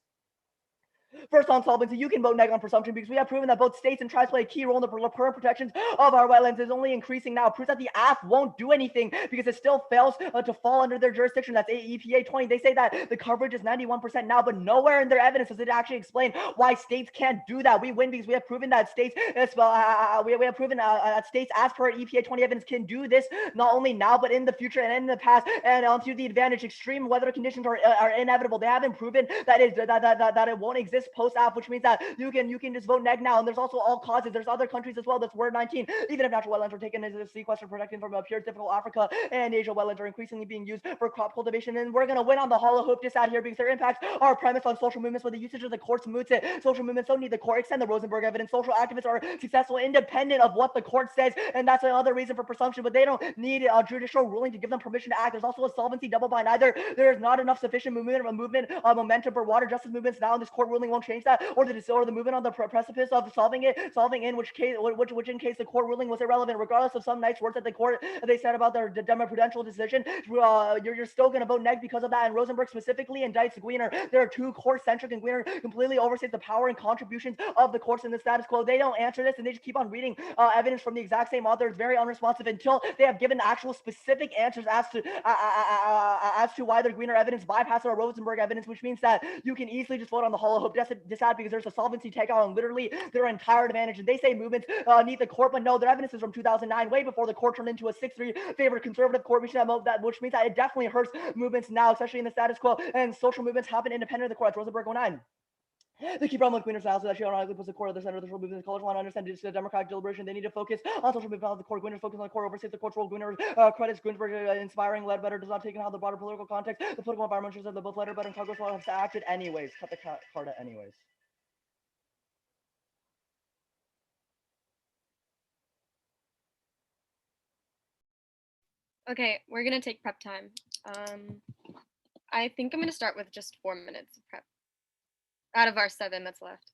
First, on solvency, you can vote neg on presumption because we have proven that both states and tribes play a key role in the current protections of our wetlands. Is only increasing now. Proves that the AF won't do anything because it still fails to fall under their jurisdiction. That's EPA 20. They say that the coverage is 91% now, but nowhere in their evidence does it actually explain why states can't do that. We win because we have proven that states, we have proven that states, as per EPA 20 evidence, can do this not only now but in the future and in the past. And to the advantage, extreme weather conditions are inevitable. They haven't proven that it won't exist post-AF, which means that you can just vote neg now. And there's also all causes. There's other countries as well. That's word 19. Even if natural wetlands are taken as a sequester protecting from pure difficult Africa and Asia, wetlands are increasingly being used for crop cultivation. And we're gonna win on the hollow hope just out here because their impacts are premised on social movements, where the usage of the courts moots it. Social movements don't need the court. Extend the Rosenberg evidence. Social activists are successful independent of what the court says, and that's another reason for presumption. But they don't need a judicial ruling to give them permission to act. There's also a solvency double bind. Either there is not enough sufficient momentum for water justice movements now, and this court ruling won't change that, or the movement on the precipice of solving in which in case the court ruling was irrelevant, regardless of some nice words that the court they said about their prudential decision. You're still going to vote neg because of that. And Rosenberg specifically indicts Gwiener. There are two court-centric, and Gwiener completely overstates the power and contributions of the courts in the status quo. They don't answer this, and they just keep on reading evidence from the exact same author. It's very unresponsive until they have given actual specific answers as to why their Gwiener evidence bypasses our Rosenberg evidence, which means that you can easily just vote on the hollow hope decide because there's a solvency takeout on literally their entire advantage. And they say movements need the court, but no, their evidence is from 2009, way before the court turned into a 6-3 favored conservative court, which means that it definitely hurts movements now, especially in the status quo. And social movements happen independent of the court. That's Rosenberg 09. The key problem with Gwiener's analysis that she automatically puts the court at the center of the social movement. The college want to understand the democratic deliberation. They need to focus on social movement of the court. Gwiener's focus on the court oversees the court's role. Gwiener credits Ginsburg inspiring Ledbetter does not take in how the broader political context. The political environment shows that both Ledbetter and Congress will have acted anyways. Cut the card anyways. Okay, we're gonna take prep time. I think I'm gonna start with just 4 minutes of prep out of our 7 that's left.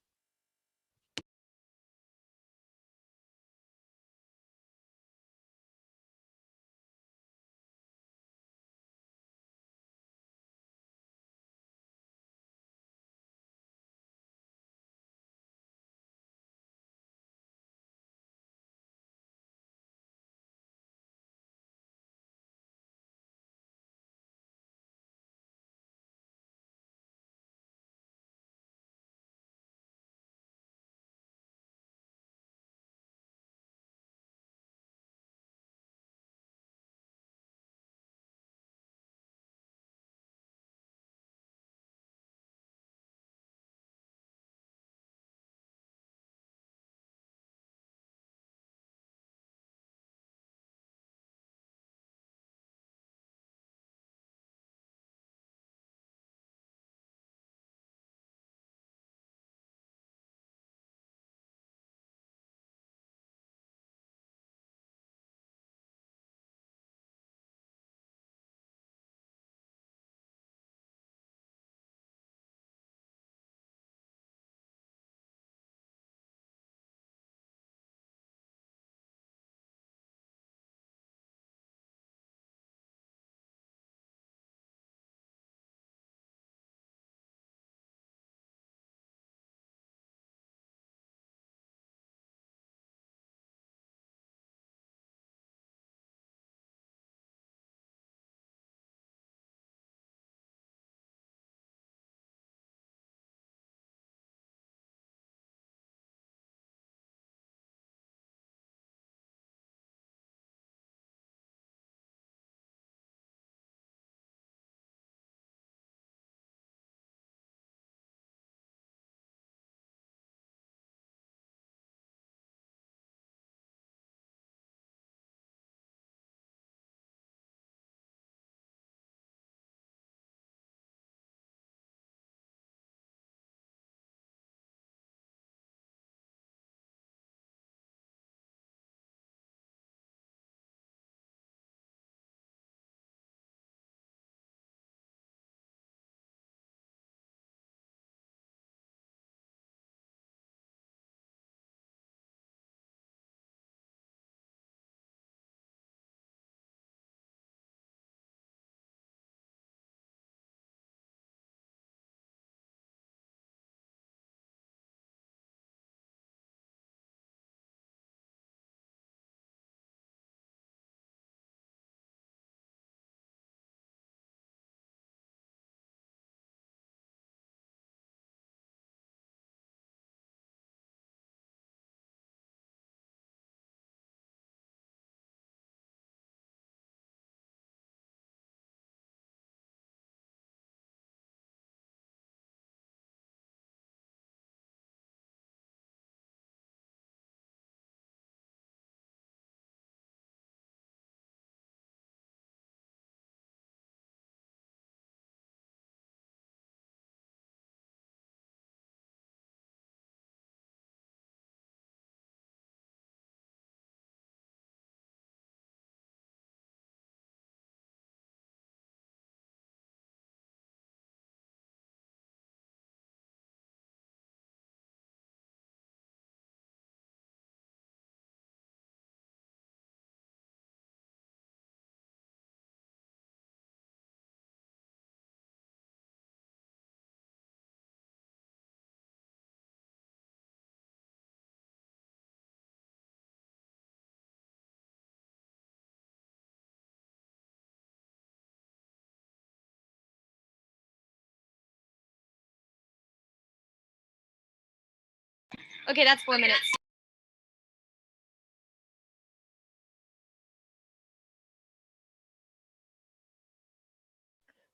Okay, that's 4 minutes.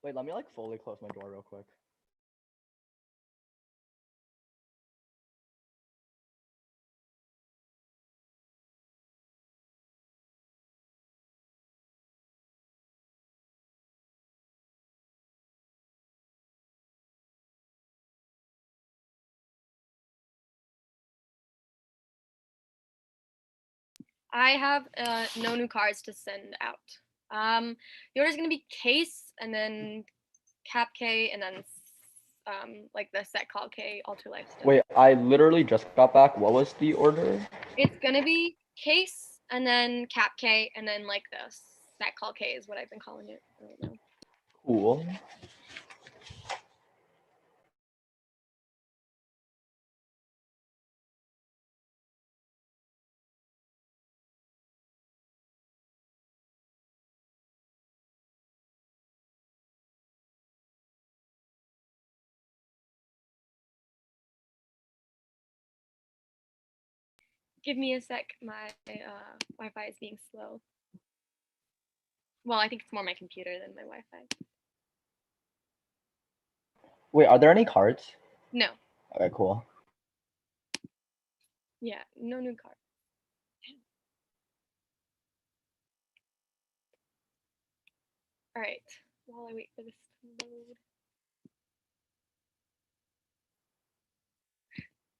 Wait, let me like fully close my door real quick. I have no new cards to send out. The order is gonna be case and then cap K and then like the set call K alter life stuff. Wait, I literally just got back. What was the order? It's gonna be case and then cap K and then like the set call K is what I've been calling it. I don't know. Cool. Give me a sec. My Wi-Fi is being slow. Well, I think it's more my computer than my Wi-Fi. Wait, are there any cards? No. Okay, cool. Yeah, no new card. All right. While I wait for this to load.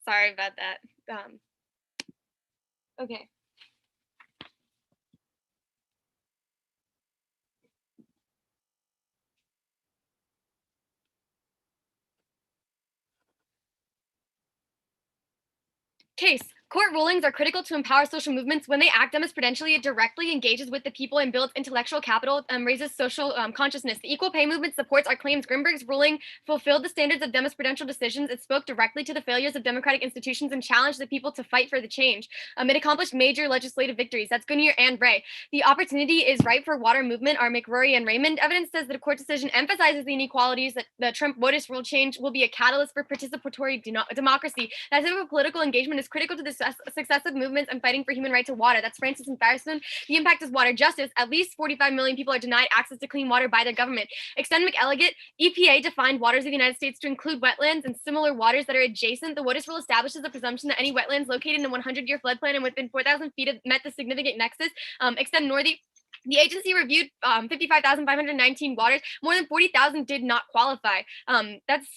Sorry about that. Okay. Case. Court rulings are critical to empower social movements. When they act demonstrably, it directly engages with the people and builds intellectual capital and raises social consciousness. The equal pay movement supports our claims. Grimberg's ruling fulfilled the standards of demonstrable decisions. It spoke directly to the failures of democratic institutions and challenged the people to fight for the change. It accomplished major legislative victories. That's Goodyear and Bray. The opportunity is ripe for water movement. Are McRory and Raymond. Evidence says that a court decision emphasizes the inequalities, that the Trump voters rule change will be a catalyst for participatory democracy. That type of political engagement is critical to the successive movements and fighting for human right to water. That's Francis and Firestone. The impact is water justice. At least 45 million people are denied access to clean water by their government. Extend McElligott. EPA defined waters of the United States to include wetlands and similar waters that are adjacent. The Waters Rule establishes a presumption that any wetlands located in a 100-year floodplain and within 4,000 feet have met the significant nexus. Extend Northey. The agency reviewed 55,519 waters. More than 40,000 did not qualify. That's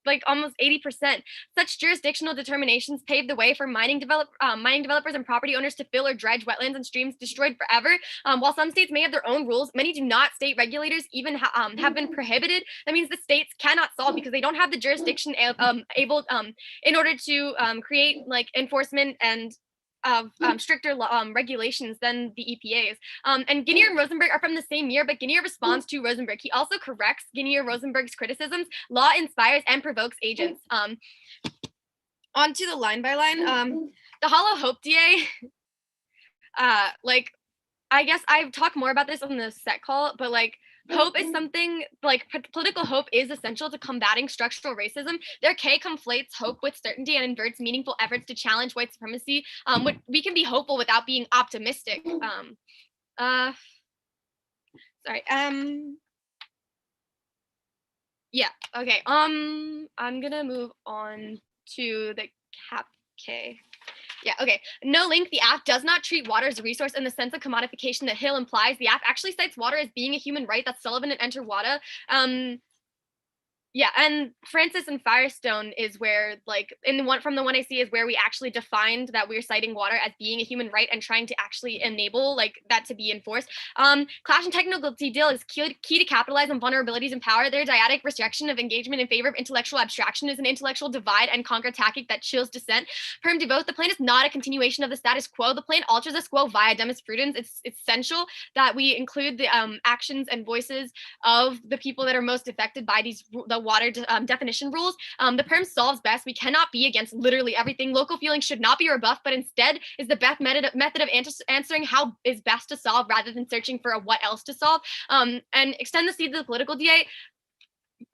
like almost 80%. Such jurisdictional determinations paved the way for mining developers and property owners to fill or dredge wetlands and streams destroyed forever. While some states may have their own rules, many do not. State regulators even have been prohibited. That means the states cannot solve because they don't have the jurisdiction able in order to create like enforcement and stricter regulations than the EPA's. And Guinier and Rosenberg are from the same year, but Guinier responds to Rosenberg. He also corrects Guinier Rosenberg's criticisms. Law inspires and provokes agents. On to the line by line. The Hollow Hope DA, like, I guess I've talked more about this on the set call, but like, hope is something like political hope is essential to combating structural racism. Their K conflates hope with certainty and inverts meaningful efforts to challenge white supremacy. We can be hopeful without being optimistic. Sorry. Yeah. Okay. I'm gonna move on to the cap K. Yeah, okay. No link. The act does not treat water as a resource in the sense of commodification that Hill implies. The act actually cites water as being a human right. That's Sullivan and Enterwada. Yeah, and Francis and Firestone is where, like, from the one I see is where we actually defined that we're citing water as being a human right and trying to actually enable like that to be enforced. Clash and technical deal is key to capitalize on vulnerabilities and power. Their dyadic rejection of engagement in favor of intellectual abstraction is an intellectual divide and conquer tactic that chills dissent. Perm de vote, the plan is not a continuation of the status quo. The plan alters the quo via demonstrudens. It's essential that we include the actions and voices of the people that are most affected by the water definition rules. The perm solves best. We cannot be against literally everything. Local feeling should not be rebuffed, but instead is the best method of answering how is best to solve rather than searching for a what else to solve. And extend the seeds of the political DA.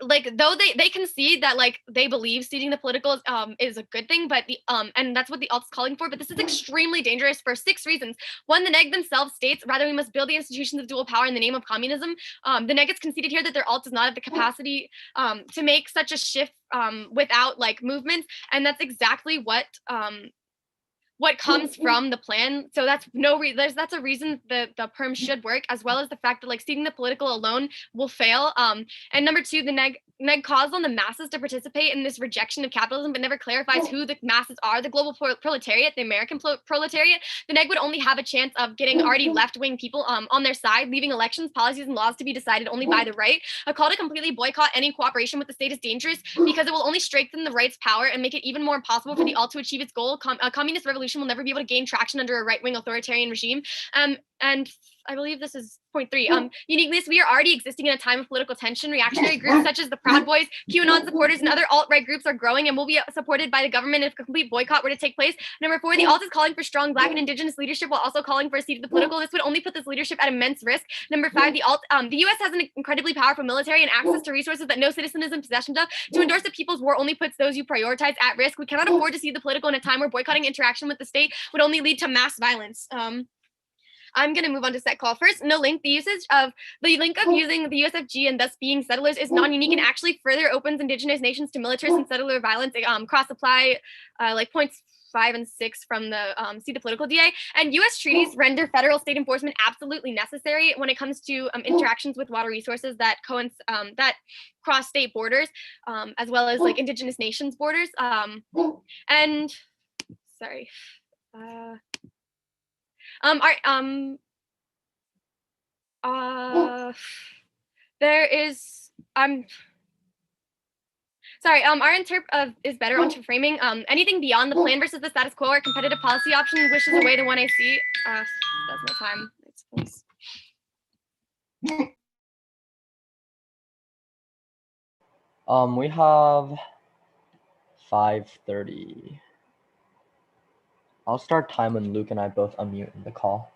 like though they concede that like they believe ceding the political is a good thing, but the and that's what the alt is calling for, but this is extremely dangerous for 6 reasons. One, the neg themselves states rather we must build the institutions of dual power in the name of communism. The neg has conceded here that their alt does not have the capacity to make such a shift without like movements, and that's exactly what comes from the plan. So that's that's a reason the perm should work, as well as the fact that like ceding the political alone will fail. And number 2, the neg calls on the masses to participate in this rejection of capitalism, but never clarifies who the masses are. The global proletariat, the American proletariat. The neg would only have a chance of getting already left-wing people on their side, leaving elections, policies, and laws to be decided only by the right. A call to completely boycott any cooperation with the state is dangerous because it will only strengthen the right's power and make it even more impossible for the alt to achieve its goal. A communist revolution will never be able to gain traction under a right-wing authoritarian regime. And I believe this is point 3. Uniqueness, we are already existing in a time of political tension. Reactionary groups such as the Proud Boys, QAnon supporters, and other alt-right groups are growing and will be supported by the government if a complete boycott were to take place. Number 4, the alt is calling for strong Black and Indigenous leadership while also calling for a seat of the political. This would only put this leadership at immense risk. Number 5, the U.S. has an incredibly powerful military and access to resources that no citizen is in possession of. To endorse the people's war only puts those you prioritize at risk. We cannot afford to see the political in a time where boycotting interaction with the state would only lead to mass violence. I'm going to move on to set call. First, no link. The link of using the USFG and thus being settlers is non-unique and actually further opens indigenous nations to militarist and settler violence. Cross-apply like points 5 and 6 from the See the Political DA. And U.S. treaties render federal state enforcement absolutely necessary when it comes to interactions with water resources that cross state borders, as well as like indigenous nations borders. And sorry. There is sorry, our interp is better onto framing. Anything beyond the plan versus the status quo or competitive policy option wishes away the one I see. That's my time. Thanks. We have 5:30. I'll start time when Luke and I both unmute in the call.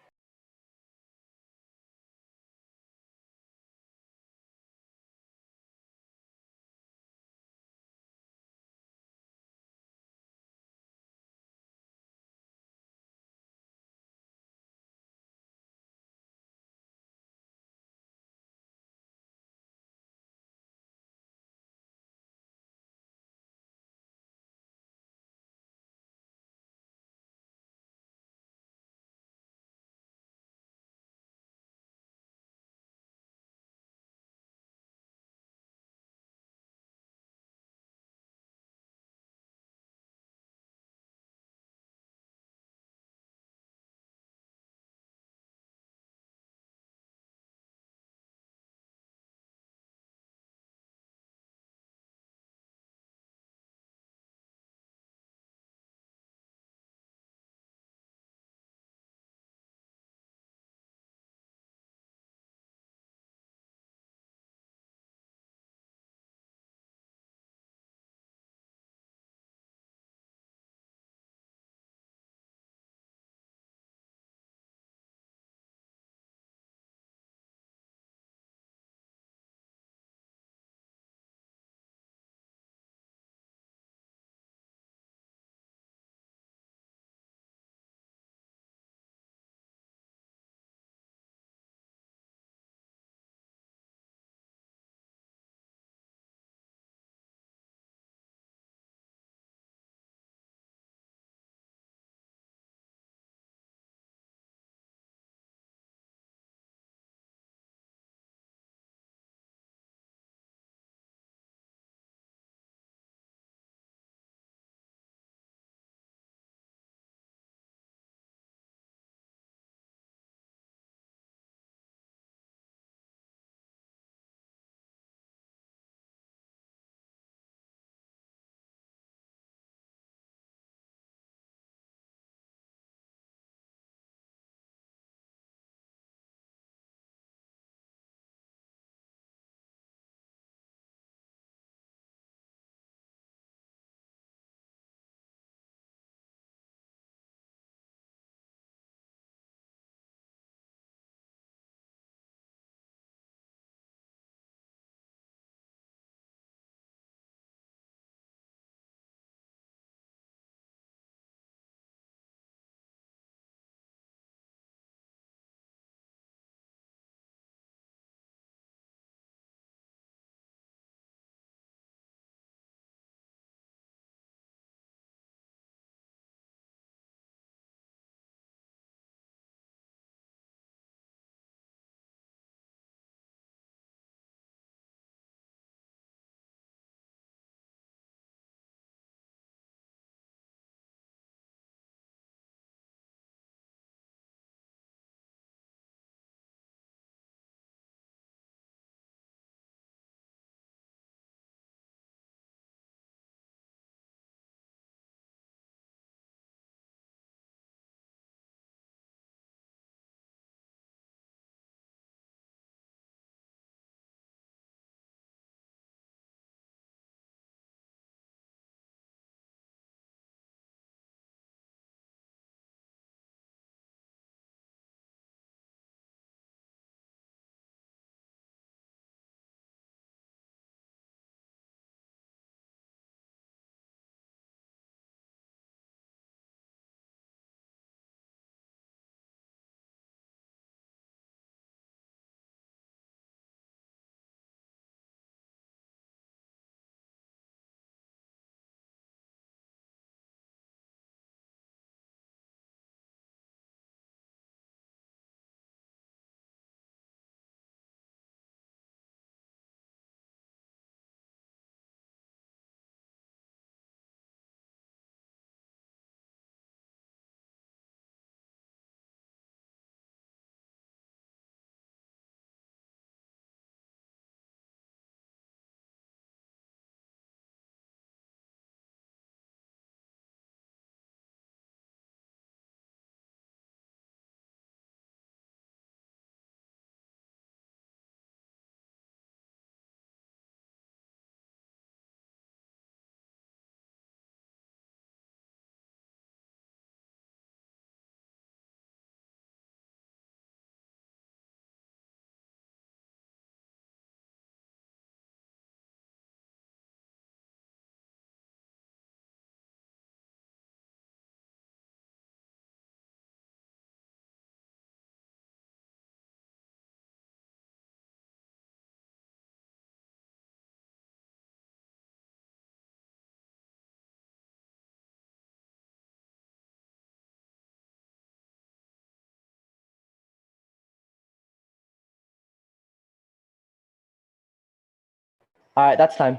All right, that's time.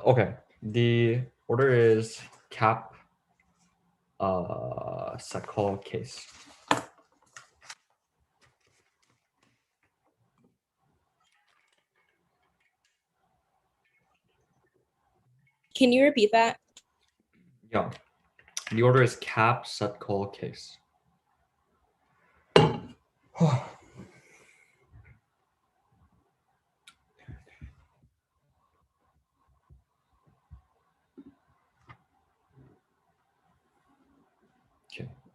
Okay. The order is cap, set call case. Can you repeat that? Yeah. The order is cap, set call case. Okay.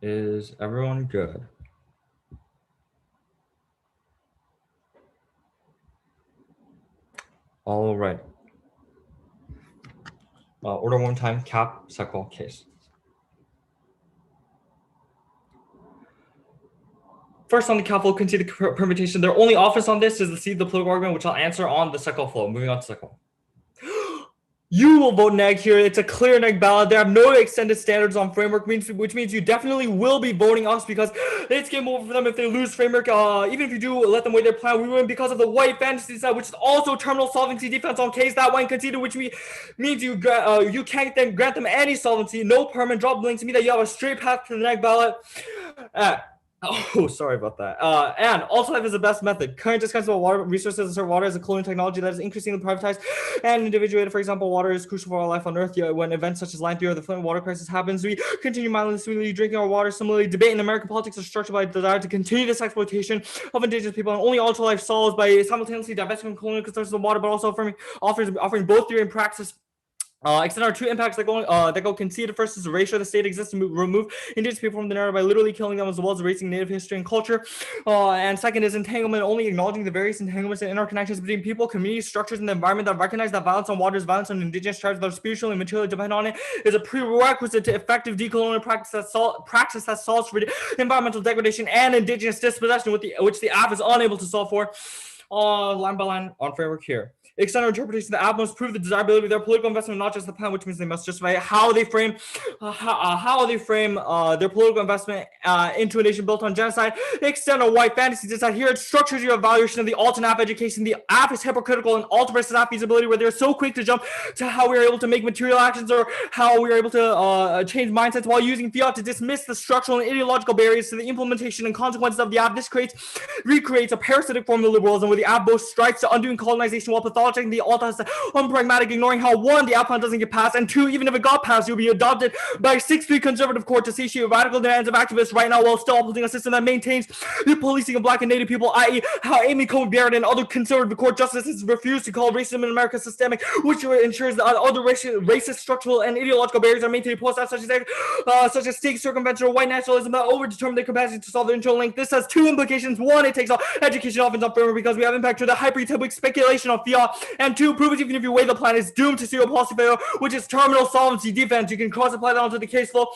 Is everyone good? All right. Order one time, cap, set call case. First on the cap flow, concede the permutation. Their only offense on this is the seed the political argument, which I'll answer on the second flow. Moving on to second. You will vote neg here. It's a clear neg ballot. They have no extended standards on framework, which means you definitely will be voting us because it's game over for them if they lose framework. Even if you do let them wait their plan, we win because of the white fantasy side, which is also terminal solvency defense on case that one conceded, which means you can't then grant them any solvency, no permanent drop blinks to me that you have a straight path to the neg ballot. Oh, sorry about that. And also life is the best method. Current discussions about water resources assert water as a colonial technology that is increasingly privatized and individuated. For example, water is crucial for our life on Earth. Yet when events such as Line 3 or the Flint water crisis happens, we continue mindlessly drinking our water. Similarly, debate in American politics is structured by the desire to continue this exploitation of indigenous people, and only ultra life solves by simultaneously divesting from colonial concerns of water, but also offering both theory and praxis. Extend our two impacts that go conceded. First is the ratio the state exists to remove indigenous people from the narrative by literally killing them, as well as erasing native history and culture. And second is entanglement, only acknowledging the various entanglements and interconnections between people, communities, structures, and the environment that recognize that violence on water is violence on indigenous tribes that are spiritually and materially depend on it, is a prerequisite to effective decolonial practice that solves for environmental degradation and indigenous dispossession, which the app is unable to solve for. Line by line on framework here. External interpretation, the app must prove the desirability of their political investment, not just the plan, which means they must justify how they frame their political investment into a nation built on genocide. External white fantasy decide here it structures your evaluation of the alt and app education. The app is hypocritical and alt versus app feasibility, where they're so quick to jump to how we are able to make material actions or how we are able to change mindsets while using fiat to dismiss the structural and ideological barriers to the implementation and consequences of the app. This recreates a parasitic form of liberalism where the app both strives to undoing colonization while pathologizing the alt as unpragmatic, ignoring how one, the app plan doesn't get passed, and two, even if it got passed, you'll be adopted by a 6'3" conservative court to satiate radical demands of activists right now while still upholding a system that maintains the policing of black and native people, i.e. how Amy Coney Barrett and other conservative court justices refuse to call racism in America systemic, which ensures that other racist, structural, and ideological barriers are maintained post-act, such as state circumvention or white nationalism that overdetermine their capacity to solve the internal link. This has two implications. One, it takes off education offense on framework because we have impact to the hyper-typic speculation of fiat, and two, proves even if you weigh the plan is doomed to zero policy failure, which is terminal solvency defense. You can cross-apply that onto the case flow.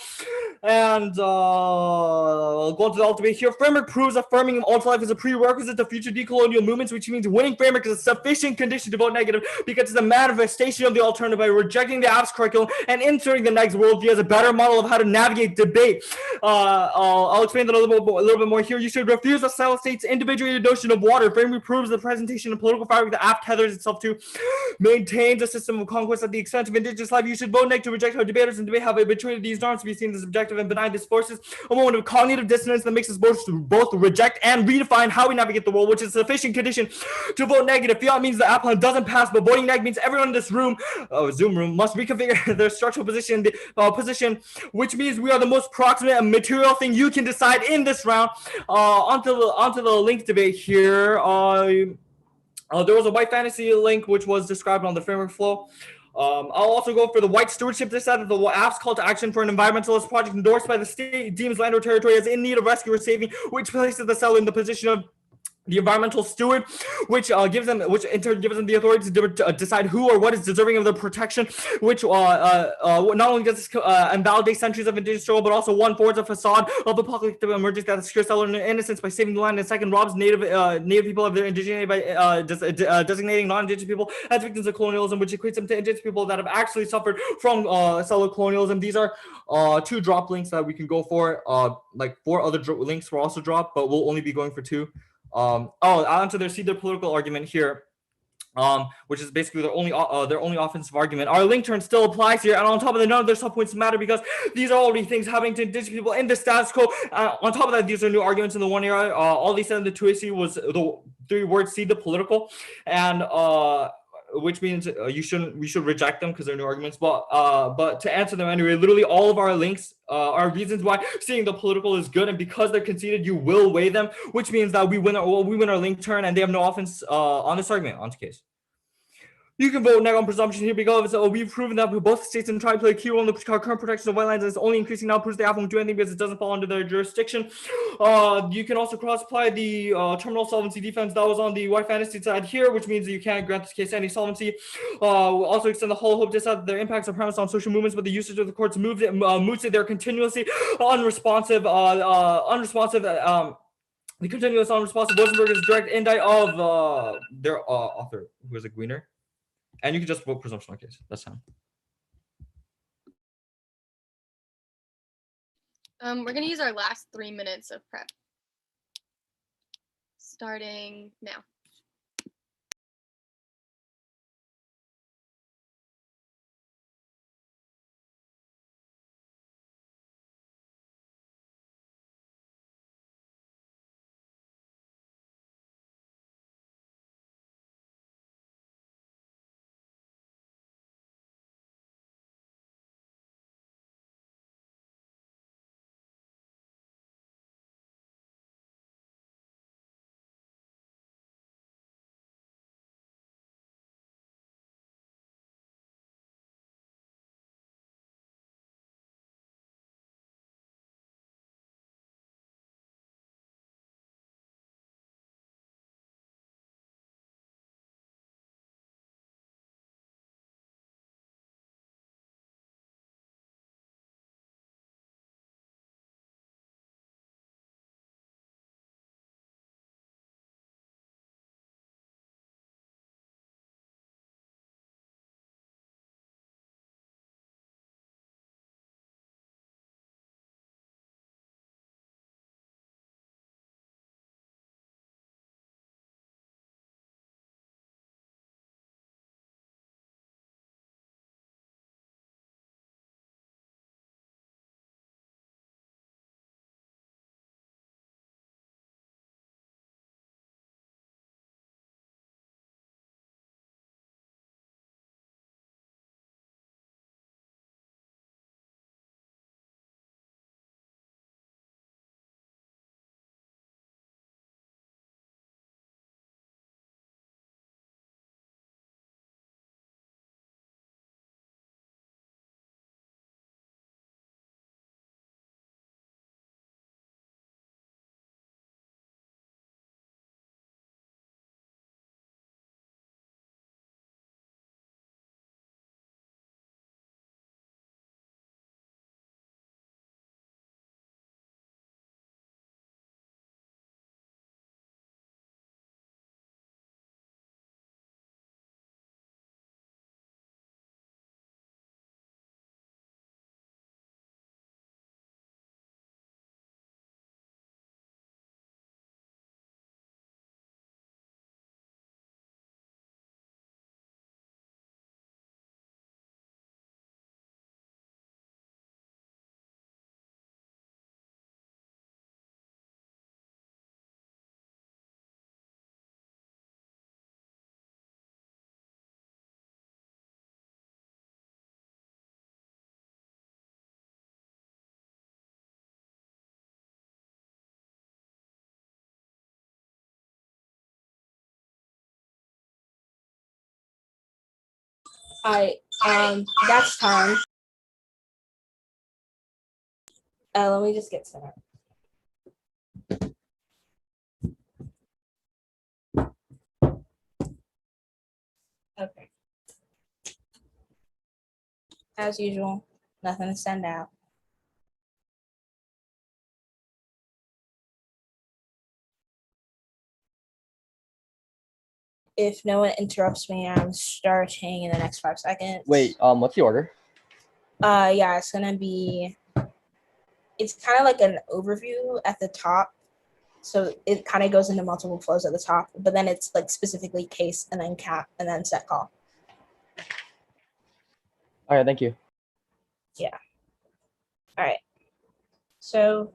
And I'll go into the ultimate here. Framework proves affirming ultra life is a prerequisite to future decolonial movements, which means winning framework is a sufficient condition to vote negative because it's a manifestation of the alternative by rejecting the app's curriculum and inserting the next worldview as a better model of how to navigate debate. I'll explain that a little bit more here. You should refuse the cell state's individuated notion of water. Framework proves the presentation of political fabric the app tethers itself to maintains a system of conquest at the expense of indigenous life. You should vote negative to reject how debaters and debate have betrayed these norms to be seen as objective and benign. This forces a moment of cognitive dissonance that makes us both reject and redefine how we navigate the world, which is a sufficient condition to vote negative. Fiat means the app plan doesn't pass, but voting neg means everyone in this room, Zoom room, must reconfigure their structural position, which means we are the most proximate and material thing you can decide in this round. Onto the link debate here. There was a white fantasy link which was described on the framework flow. I'll also go for the white stewardship. This side of the app's call to action for an environmentalist project endorsed by the state deems land or territory as in need of rescue or saving, which places the seller in the position of the environmental steward, which in turn gives them the authority to decide who or what is deserving of the protection, which not only does this invalidate centuries of indigenous struggle, but also one forwards a facade of apocalyptic emergence that secures settler innocence by saving the land, and second robs native people of their indigeneity by designating non-indigenous people as victims of colonialism, which equates them to indigenous people that have actually suffered from settler colonialism. These are 2 drop links that we can go for. Like 4 other links were also dropped, but we'll only be going for 2. I'll answer their political argument here, which is basically their only offensive argument. Our link turn still applies here, and on top of that, none of their subpoints matter because these are already things happening to indigenous people in the status quo. On top of that, these are new arguments in the 1 era. All they said in the 2AC was the 3 words "see the political," and which means we should reject them because they're new arguments. But to answer them anyway, literally all of our links are reasons why seeing the political is good, and because they're conceded, you will weigh them, which means that we win our link turn, and they have no offense on this argument. On to case. You can vote neg on presumption here because we've proven that both states and tribes play a key role in the current protection of wetlands, and it's only increasing now. Proves they haven't do anything because it doesn't fall under their jurisdiction. You can also cross-apply the terminal solvency defense that was on the white fantasy side here, which means that you can't grant this case any solvency. We'll also extend the whole hope that their impacts are premised on social movements, but the usage of the courts moots it. They're continuously unresponsive. The continuous unresponsive Rosenberg is direct indict of their author, who is a Gweener. And you can just vote presumption on case. That's fine. We're gonna use our last 3 minutes of prep. Starting now. That's time. Let me just get set up. As usual, nothing to send out. If no one interrupts me, I'm starting in the next 5 seconds. Wait, what's the order? Yeah, it's gonna be. It's kind of like an overview at the top, so it kind of goes into multiple flows at the top, but then it's like specifically case and then cap and then set call. All right, thank you. All right. So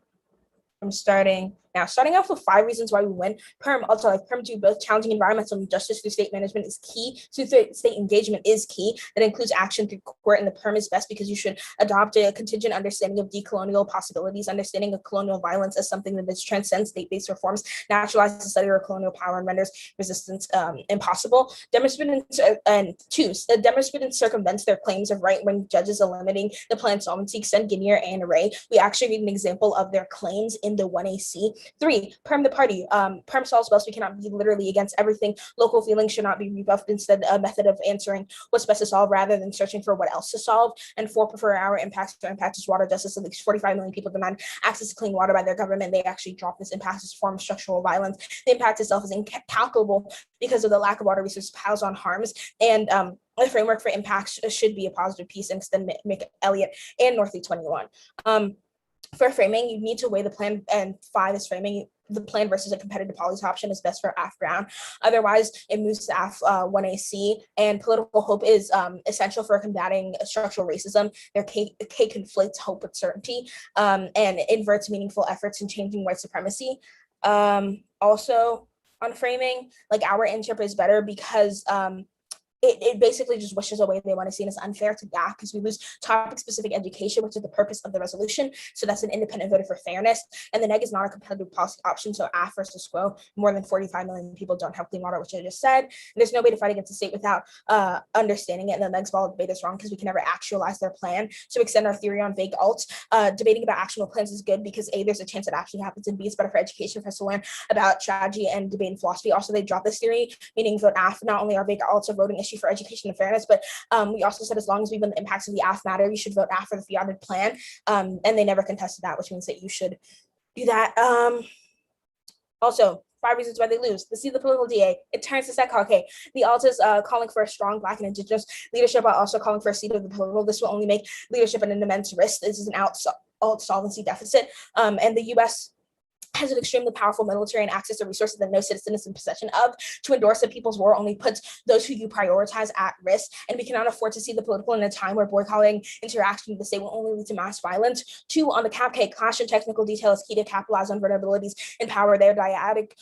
I'm starting off with 5 reasons why we win. Perm, also like Perm 2, both challenging environmental injustice through state management is key. So state engagement is key. That includes action through court, and the Perm is best because you should adopt a contingent understanding of decolonial possibilities, understanding of colonial violence as something that transcends state-based reforms, naturalizes the study of colonial power, and renders resistance impossible. Demonstrants circumvents their claims of right-wing judges eliminating the planned solvency, extend Guinier and Ray. We actually read an example of their claims in the 1AC. 3, Perm the party. Perm solves best. We cannot be literally against everything. Local feelings should not be rebuffed. Instead, a method of answering what's best to solve rather than searching for what else to solve. And 4, prefer our impacts to impact water justice. At least 45 million people demand access to clean water by their government. They actually drop this impact as a form of structural violence. The impact itself is incalculable because of the lack of water resources piles on harms. And the framework for impacts should be a positive piece, and extend Mick Elliott and Northey 21. For framing, you need to weigh the plan, and 5 is framing the plan versus a competitive policy option is best for AF Brown. Otherwise, it moves to AF 1AC, and political hope is essential for combating structural racism. Their K conflates hope with certainty and inverts meaningful efforts in changing white supremacy. Also, on framing, like our interpret is better because it basically just wishes away they want to see, and it's unfair to that because we lose topic-specific education, which is the purpose of the resolution. So that's an independent voter for fairness. And the neg is not a competitive policy option. So AF versus quo, more than 45 million people don't have clean water, which I just said. And there's no way to fight against the state without understanding it. And the neg's ball debate is wrong because we can never actualize their plan. So extend our theory on vague alts. Debating about actionable plans is good because A, there's a chance it actually happens, and B, it's better for education for us to learn about strategy and debate and philosophy. Also, they drop this theory, meaning vote AF. Not only are vague alts a voting issue for education and fairness, but we also said as long as we win the impacts of the AF matter, you should vote AF for the fiated plan. And they never contested that, which means that you should do that. Also, 5 reasons why they lose. The political DA, it turns to set. Okay, the alt is calling for a strong Black and Indigenous leadership while also calling for a seat of the political. This will only make leadership an immense risk. This is an alt solvency deficit. And the U.S. has an extremely powerful military and access to resources that no citizen is in possession of. To endorse a people's war only puts those who you prioritize at risk, and we cannot afford to see the political in a time where boycotting interaction with the state will only lead to mass violence. 2, on the cap cake, clash and technical detail is key to capitalize on vulnerabilities and power. Their dyadic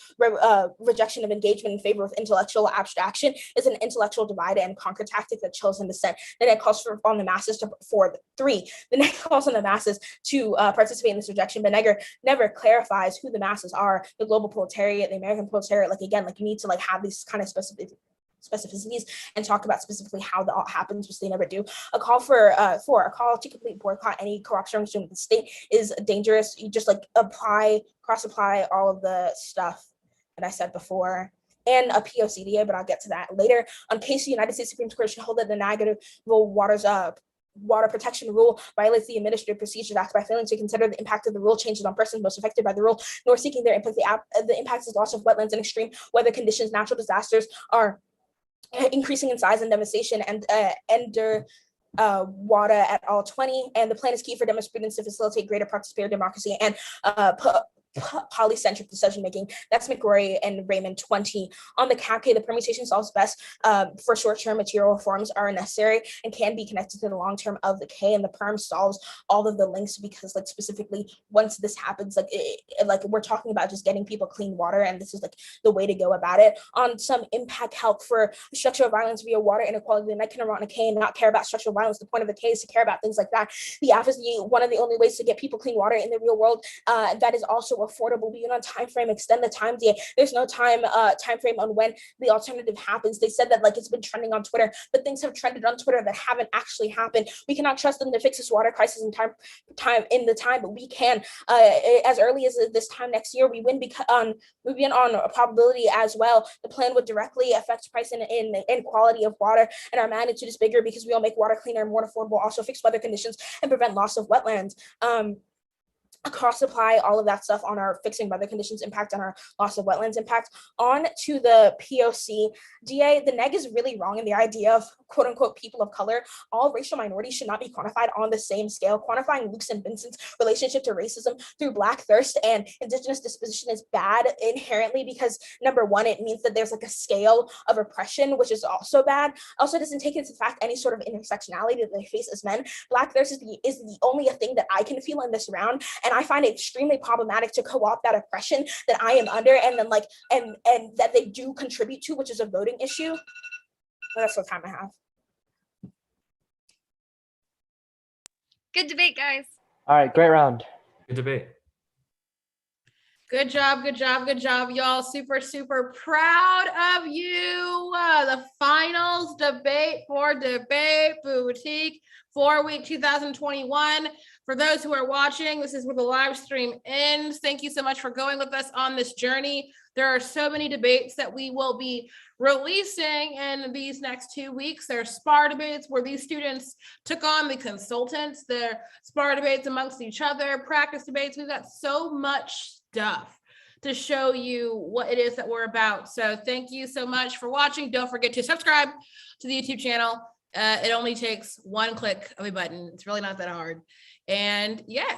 rejection of engagement in favor of intellectual abstraction is an intellectual divide and conquer tactic that chills in dissent. The next calls on the masses for 3. The next calls on the masses to participate in this rejection, but never clarifies who the masses are, the global proletariat, the American proletariat. Like, again, like you need to like have these kind of specificities and talk about specifically how the alt happens, which they never do. A call for a call to complete boycott any corruption with the state is dangerous. You just like cross apply all of the stuff that I said before. And a POCDA, but I'll get to that later. On case the United States Supreme Court should hold that the Niagara Water Protection Rule violates the Administrative Procedures Act by failing to consider the impact of the rule changes on persons most affected by the rule, nor seeking their input. The impacts of loss of wetlands and extreme weather conditions, natural disasters are increasing in size and devastation, and water at all 20. And the plan is key for demonstrators to facilitate greater participatory democracy and polycentric decision making. That's McRory and Raymond 20. On the CAPK, the permutation solves best for short-term material reforms are necessary and can be connected to the long-term of the K, and the perm solves all of the links because like specifically once this happens, like we're talking about just getting people clean water, and this is like the way to go about it. On some impact help for structural violence via water inequality, the night can run a K and not care about structural violence. The point of the K is to care about things like that. The F is one of the only ways to get people clean water in the real world. That is also affordable. Be on time frame, extend the time delay. There's no time frame on when the alternative happens. They said that like it's been trending on Twitter, but things have trended on Twitter that haven't actually happened. We cannot trust them to fix this water crisis in time, but we can as early as this time next year. We win because moving on a probability as well. The plan would directly affect price and quality of water, and our magnitude is bigger because we all make water cleaner and more affordable, also fix weather conditions and prevent loss of wetlands. Cross supply, all of that stuff on our fixing weather conditions impact, on our loss of wetlands impact. On to the POC. DA, the neg is really wrong in the idea of quote unquote people of color. All racial minorities should not be quantified on the same scale. Quantifying Luke's and Vincent's relationship to racism through Black thirst and indigenous disposition is bad inherently because number one, it means that there's like a scale of oppression, which is also bad. Also doesn't take into fact any sort of intersectionality that they face as men. Black thirst is the only thing that I can feel in this round, and I find it extremely problematic to co-opt that oppression that I am under, and then like and that they do contribute to, which is a voting issue. But that's the time I have. Good debate, guys. All right, great round. Good debate. Good job, good job, good job, y'all. Super, super proud of you. The finals debate for Debate Boutique 4-week 2021. For those who are watching, this is where the live stream ends. Thank you so much for going with us on this journey. There are so many debates that we will be releasing in these next 2 weeks. There are spar debates where these students took on the consultants. There are spar debates amongst each other, practice debates. We've got so much stuff to show you what it is that we're about. So thank you so much for watching. Don't forget to subscribe to the YouTube channel. It only takes one click of a button. It's really not that hard. And yeah,